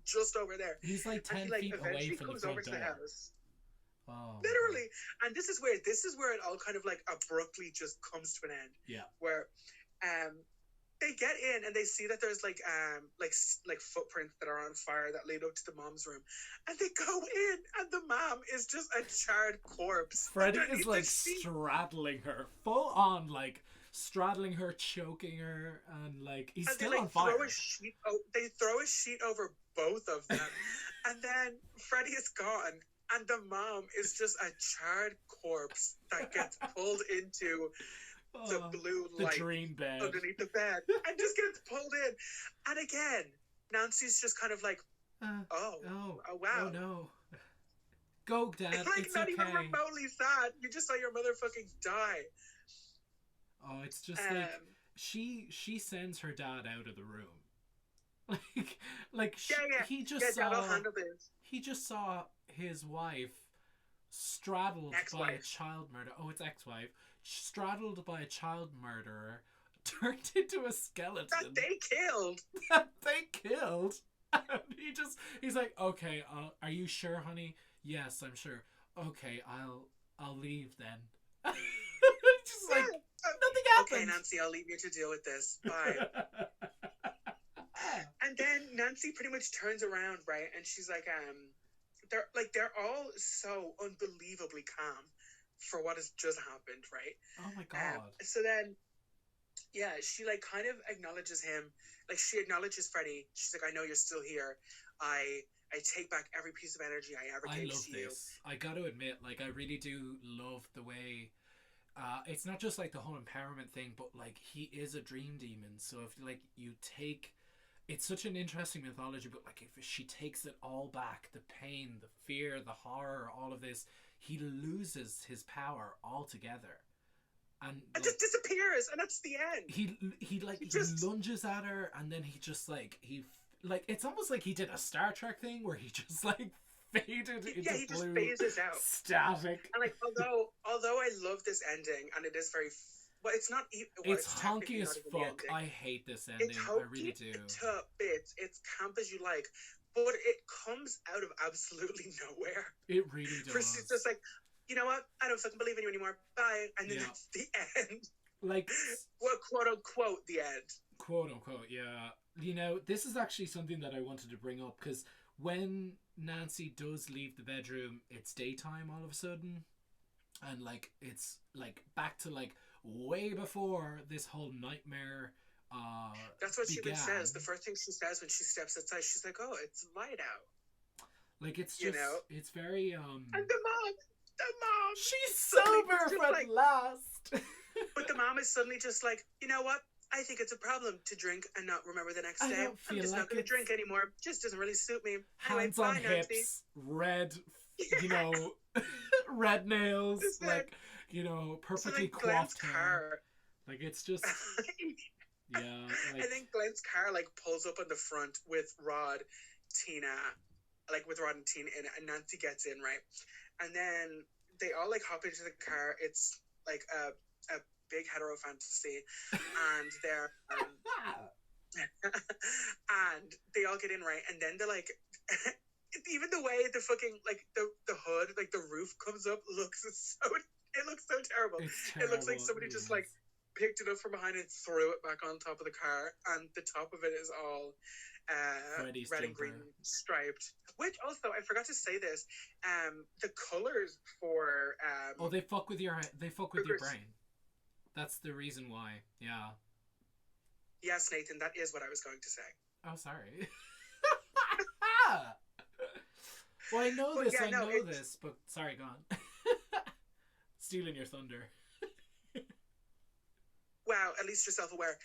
just over there. He's like 10 feet away from the front door. The house. Oh, literally. And this is where it all kind of like abruptly just comes to an end. Yeah. Where they get in and they see that there's like footprints that are on fire that lead up to the mom's room, and they go in and the mom is just a charred corpse. Freddy is like straddling her, full on like straddling her, choking her, and like he's still on fire. They throw a sheet over both of them, and then Freddy is gone, and the mom is just a charred corpse that gets pulled into the blue light dream bed underneath the bed and just gets pulled in. And again, Nancy's just kind of like, oh wow. Oh no. Go, Dad. Like it's not okay. even remotely sad. You just saw your mother fucking die. Oh, it's just like she sends her dad out of the room. He just saw his wife straddled by a child murderer. Oh, it's ex-wife. Straddled by a child murderer, turned into a skeleton. That they killed. And he's like, okay, are you sure, honey? Yes, I'm sure. Okay, I'll leave then. Just like nothing happened. Okay, Nancy, I'll leave you to deal with this. Bye. And then Nancy pretty much turns around, right? And she's like, they're all so unbelievably calm for what has just happened, right? Oh my god. So then Yeah, she like kind of acknowledges him. Like she acknowledges Freddy. She's like, I know you're still here. I take back every piece of energy I ever I gave love to you. this. I got to admit, like, I really do love the way. It's not just like the whole empowerment thing, but like he is a dream demon. So if like you take, it's such an interesting mythology. But like if she takes it all back, the pain, the fear, the horror, all of this, he loses his power altogether. And It like just disappears, and that's the end. he like He he just lunges at her, and then he just like like it's almost like he did a Star Trek thing where he just like faded yeah, into he just blue phases out. static. And like although I love this ending, and it is very, well, it's not well, It's it's honky technically as not even the fuck. ending. I hate this It's ending. I really hokey do. to bits. It's camp as you like, but it comes out of absolutely nowhere. It really For she's does. just like, you know what? I don't fucking believe in you anymore. Bye. And then Yeah. that's the end. Like, Well, quote unquote, the end. quote unquote, yeah. You know, this is actually something that I wanted to bring up because when Nancy does leave the bedroom, it's daytime all of a sudden. And like it's like back to like way before this whole nightmare That's what she began. even says. The first thing she says when she steps outside, she's like, "Oh, it's light out." Like it's You just know? it's very And the mom, she's suddenly sober just at like, last. but the mom is suddenly just like, you know what? I think it's a problem to drink and not remember the next I day. don't feel I'm just like not going to it's- drink anymore. Just doesn't really suit me. Anyway, Hands on bye, Nancy. hips, red, you know, red nails, Just like, you know, So perfectly then Glenn's coiffed hair. car, Like it's just yeah, like and then Glenn's car like pulls up on the front with Rod, Tina, like with Rod and Tina in it, and Nancy gets in, right? And then they all like hop into the car. It's like a big hetero fantasy, and they're and they all get in, right? And then they're like, even the way the fucking like the hood, like the roof comes up, looks so it looks so terrible. it's It terrible. looks like somebody just like picked it up from behind and threw it back on top of the car, and the top of it is all Freddy's red and jumper. green striped. Which also, I forgot to say this, the colors for Oh, they fuck with your Troopers. brain. That's the reason why. Yeah. yes, Nathan, that is what I was going to say. Oh, sorry. Well, I know But this. yeah, I no, know it's- this, but sorry, go on. Stealing your thunder. Wow, at least you're self-aware.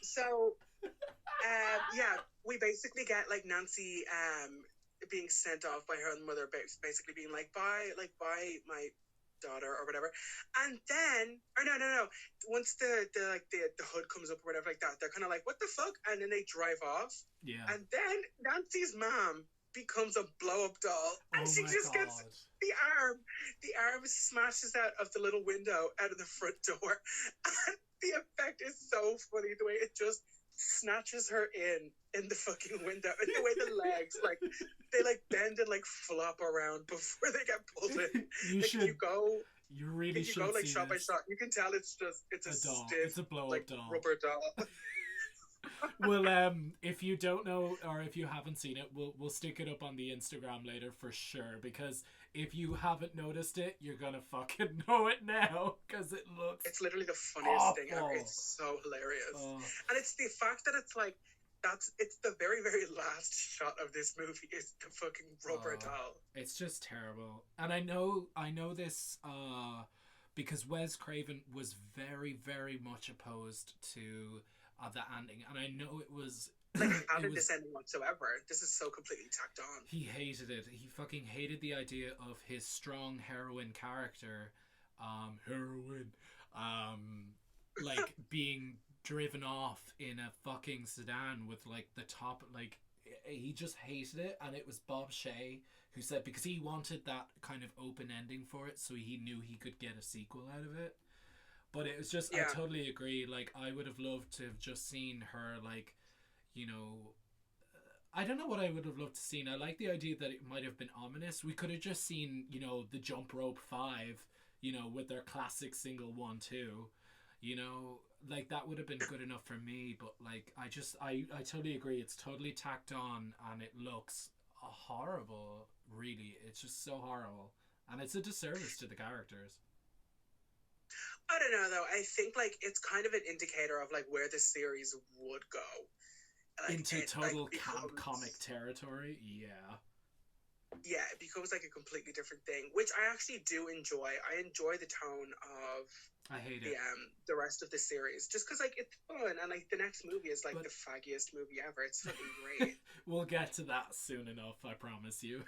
So yeah, we basically get like Nancy being sent off by her mother, basically being like, bye my daughter or whatever. And then, or no, once the hood comes up or whatever like that, they're kind of like, what the fuck? And then they drive off. Yeah. And then Nancy's mom becomes a blow-up doll, and Oh she my just god. gets the arm smashes out of the little window out of the front door, and the effect is so funny, the way it just snatches her in the fucking window, and the way the legs like they like bend and like flop around before they get pulled in. You Like, should. You really if you should go like see shot by this. shot, you can tell it's a doll. stiff, It's a blow-up like doll. rubber doll. Well, if you don't know or if you haven't seen it, we'll stick it up on the Instagram later for sure. Because if you haven't noticed it, you're gonna fucking know it now. Because it looks. It's literally the funniest thing ever. awful. It's so hilarious. Oh. And it's the fact that it's like it's the very, very last shot of this movie is the fucking rubber doll. It's just terrible. And I know this because Wes Craven was very, very much opposed to the ending, and I know it was like how did this ending whatsoever? This is so completely tacked on. He hated it. He fucking hated the idea of his strong heroine character, like being driven off in a fucking sedan with like the top, like he just hated it. And it was Bob Shea who said, because he wanted that kind of open ending for it, so he knew he could get a sequel out of it. But it was just, I totally agree. Like, I would have loved to have just seen her, like, you know, I don't know what I would have loved to seen. I like the idea that it might have been ominous. We could have just seen, you know, the Jump Rope 5, you know, with their classic single 1-2, you know, like that would have been good enough for me. But like, I totally agree. It's totally tacked on and it looks horrible, really. It's just so horrible. And it's a disservice to the characters. I don't know though. I think like it's kind of an indicator of like where the series would go. Like Into it like total camp comic becomes territory. Yeah. yeah, it becomes like a completely different thing, which I actually do enjoy. I enjoy the tone of I hate it. the rest of the series just because like it's fun and like the next movie is like But the faggiest movie ever. It's fucking great. we'll get to that soon enough, I promise you.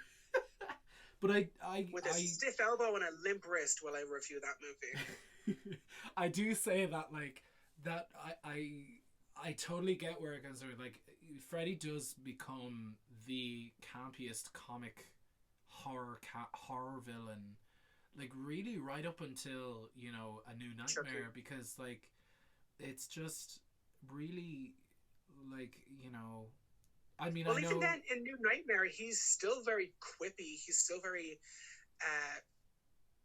But With a stiff elbow and a limp wrist while I review that movie. I do say that like that I totally get where it goes. Like Freddy does become the campiest comic horror villain, like really right up until A New Nightmare, Chucky. because like it's just really like I mean, Well, I even know. then in New Nightmare, he's still very quippy. He's still very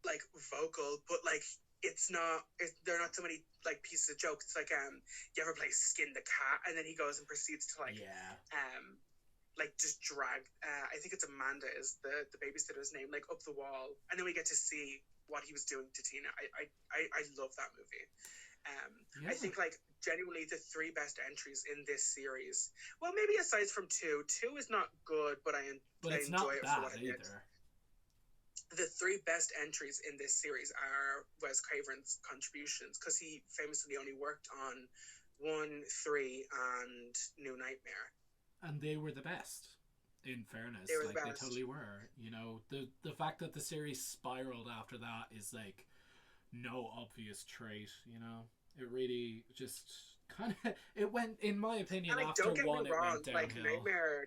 like vocal, but like they're not so many like pieces of jokes. It's like you ever play Skin the Cat, and then he goes and proceeds to Yeah. like just drag I think it's Amanda is the babysitter's name, like up the wall, and then we get to see what he was doing to Tina. I love that movie. Yeah. I think like genuinely the three best entries in this series, well maybe aside from two is not good, but I It's enjoy not it for bad what it either. did. The three best entries in this series are Wes Craven's contributions, because he famously only worked on 1, 3, and New Nightmare. And they were the best, in fairness. They were the Like, they best. totally were. The fact that the series spiraled after that is like no obvious trait. It really just kind of it went, in my opinion, And like, after don't get one me it wrong, went like downhill. Nightmare.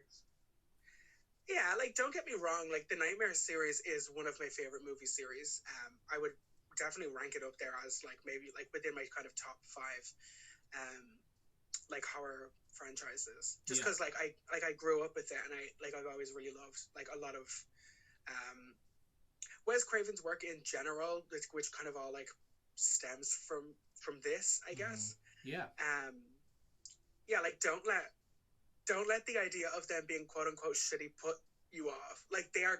Yeah, like don't get me wrong, like the Nightmare series is one of my favorite movie series. I would definitely rank it up there as like maybe like within my kind of top 5 like horror franchises, just because I grew up with it, and I've always really loved like a lot of um Wes Craven's work in general, which kind of all like stems from this, I guess. Yeah. Yeah, like don't let the idea of them being quote unquote shitty put you off. Like they're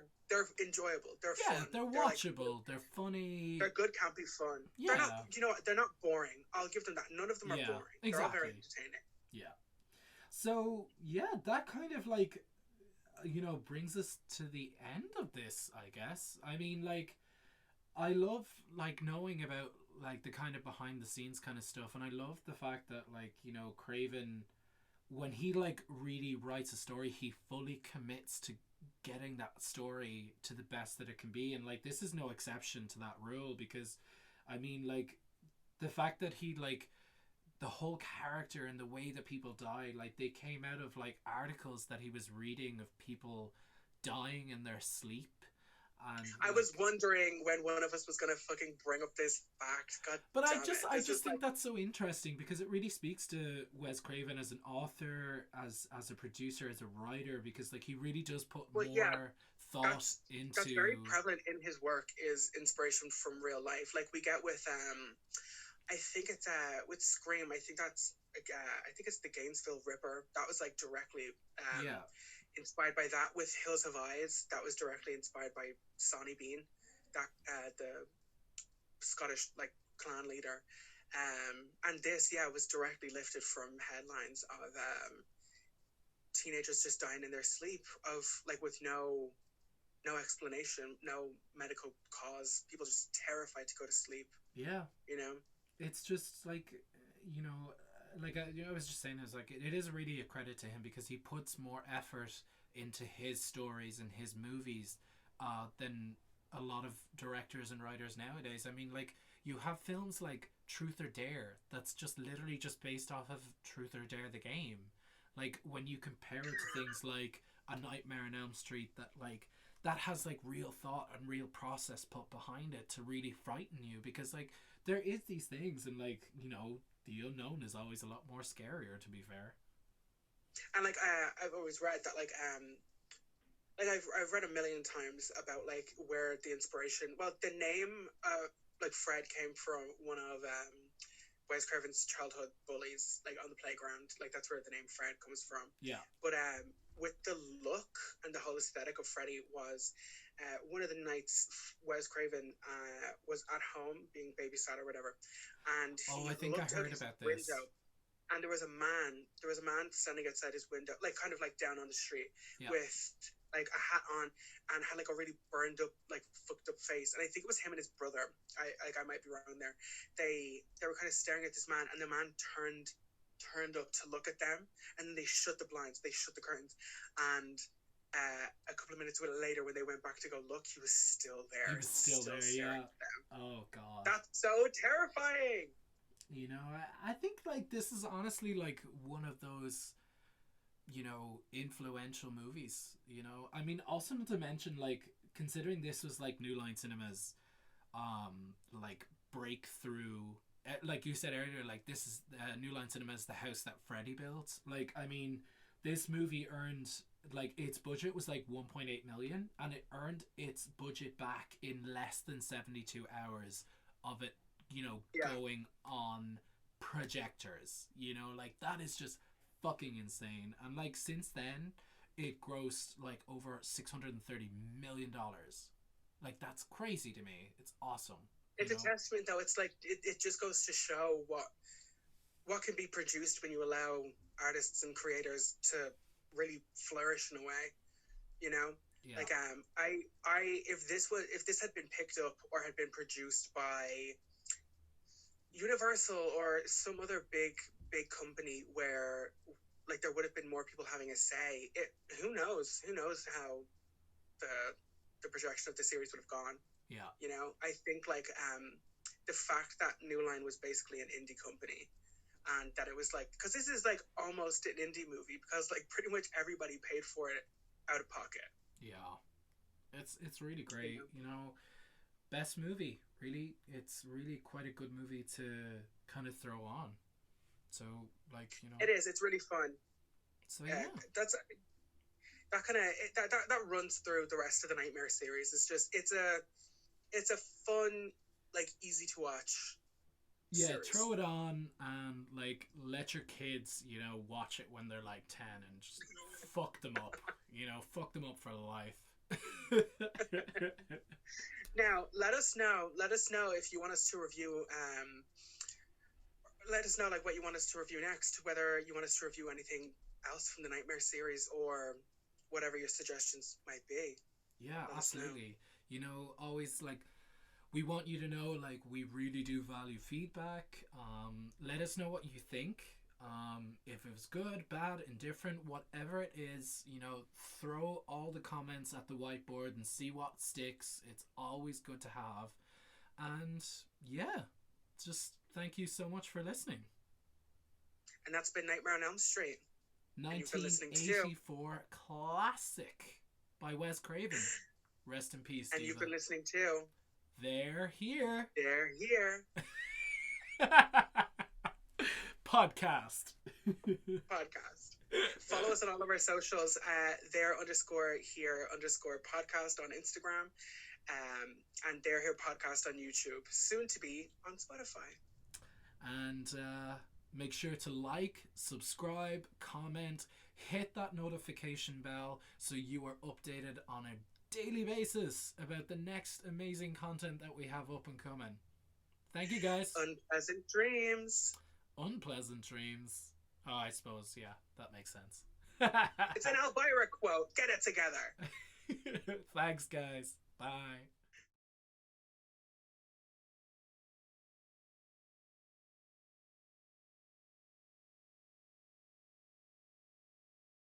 enjoyable. They're fun. They're watchable. They're funny. They're good, campy fun. Yeah. They're not. You know what? They're not boring. I'll give them that. None of them are boring. Exactly. They're all very entertaining. Yeah. So yeah, that kind of like brings us to the end of this, I guess. I mean, like, I love like knowing about like the kind of behind the scenes kind of stuff, and I love the fact that like Craven, when he like really writes a story, he fully commits to getting that story to the best that it can be, and like this is no exception to that rule, because I mean, like, the fact that he like the whole character and the way that people die, like they came out of like articles that he was reading of people dying in their sleep. And I was wondering when one of us was gonna fucking bring up this fact. God but damn I just think that's so interesting, because it really speaks to Wes Craven as an author, as a producer, as a writer, because like he really does put more thought into. That's very prevalent in his work, is inspiration from real life. Like we get with I think it's with Scream. I think it's the Gainesville Ripper. That was like directly inspired by that. With Hills Have Eyes, that was directly inspired by Sonny Bean, that the Scottish like clan leader. And this was directly lifted from headlines of teenagers just dying in their sleep, of like with no explanation, no medical cause, people just terrified to go to sleep. It's just like like I was just saying, is like it is really a credit to him, because he puts more effort into his stories and his movies than a lot of directors and writers nowadays. I mean, like, you have films like Truth or Dare that's just literally just based off of Truth or Dare the game. Like, when you compare it to things like A Nightmare on Elm Street, that has like real thought and real process put behind it to really frighten you, because like there is these things, and like the unknown is always a lot more scarier, to be fair. And like I've always read that like I've read a million times about like where the inspiration, well, the name like Fred came from one of Wes Craven's childhood bullies, like on the playground. Like that's where the name Fred comes from. Yeah. But with the look and the whole aesthetic of Freddy was one of the nights Wes Craven was at home being babysat or whatever, and Oh, he I think I looked out heard his about this. window, and there was a man standing outside his window, like kind of like down on the street, Yeah. with like a hat on and had like a really burned up, like fucked up face. And I think it was him and his brother. I might be wrong there. They were kind of staring at this man, and the man turned up to look at them, and then they shut the blinds, they shut the curtains, and a couple of minutes later, when they went back to go look, he was still there. He was still there, staring yeah. at them. Oh god. That's so terrifying. You know, I think like this is honestly like one of those, you know, influential movies. You know, I mean, also not to mention like considering this was like New Line Cinema's, like breakthrough. Like you said earlier, like this is New Line Cinema's the house that Freddy built. Like, I mean, this movie earned like its budget was like 1.8 million, and it earned its budget back in less than 72 hours of it, you know, going on projectors. You know, like that is just fucking insane. And like since then it grossed like over $630 million. Like that's crazy to me. It's awesome. It's a testament though. It's like it just goes to show what can be produced when you allow artists and creators to really flourish in a way, you know. Yeah. Like if this had been picked up or had been produced by Universal or some other big company where like there would have been more people having a say, who knows how the projection of the series would have gone. Yeah. You know, I think like the fact that New Line was basically an indie company, and that it was like, because this is like almost an indie movie because like pretty much everybody paid for it out of pocket. Yeah, it's really great. You know, best movie. Really, it's really quite a good movie to kind of throw on. So like, you know, it is. It's really fun. So yeah, that kind of that runs through the rest of the Nightmare series. It's just it's a fun, like easy to watch. Yeah, series. Throw it on and like let your kids, you know, watch it when they're like 10 and just fuck them up. You know, fuck them up for life. Now, let us know if you want us to review. Let us know like what you want us to review next. Whether you want us to review anything else from the Nightmare series or whatever your suggestions might be. Yeah, absolutely. You know, always like we want you to know like we really do value feedback. Let us know what you think. If it was good, bad, indifferent, whatever it is, you know, throw all the comments at the whiteboard and see what sticks. It's always good to have. And yeah, just thank you so much for listening. And that's been Nightmare on Elm Street. 1984 classic by Wes Craven. Rest in peace, and Diva. You've been listening to They're Here. They're Here. Podcast. Follow us on all of our socials. There_here_podcast on Instagram. And They're Here podcast on YouTube. Soon to be on Spotify. And make sure to like, subscribe, comment, hit that notification bell so you are updated on a daily basis about the next amazing content that we have up and coming. Thank you, guys. Unpleasant dreams. Unpleasant dreams. Oh, I suppose, yeah, that makes sense. It's an Elvira quote. Get it together. Thanks, guys. Bye.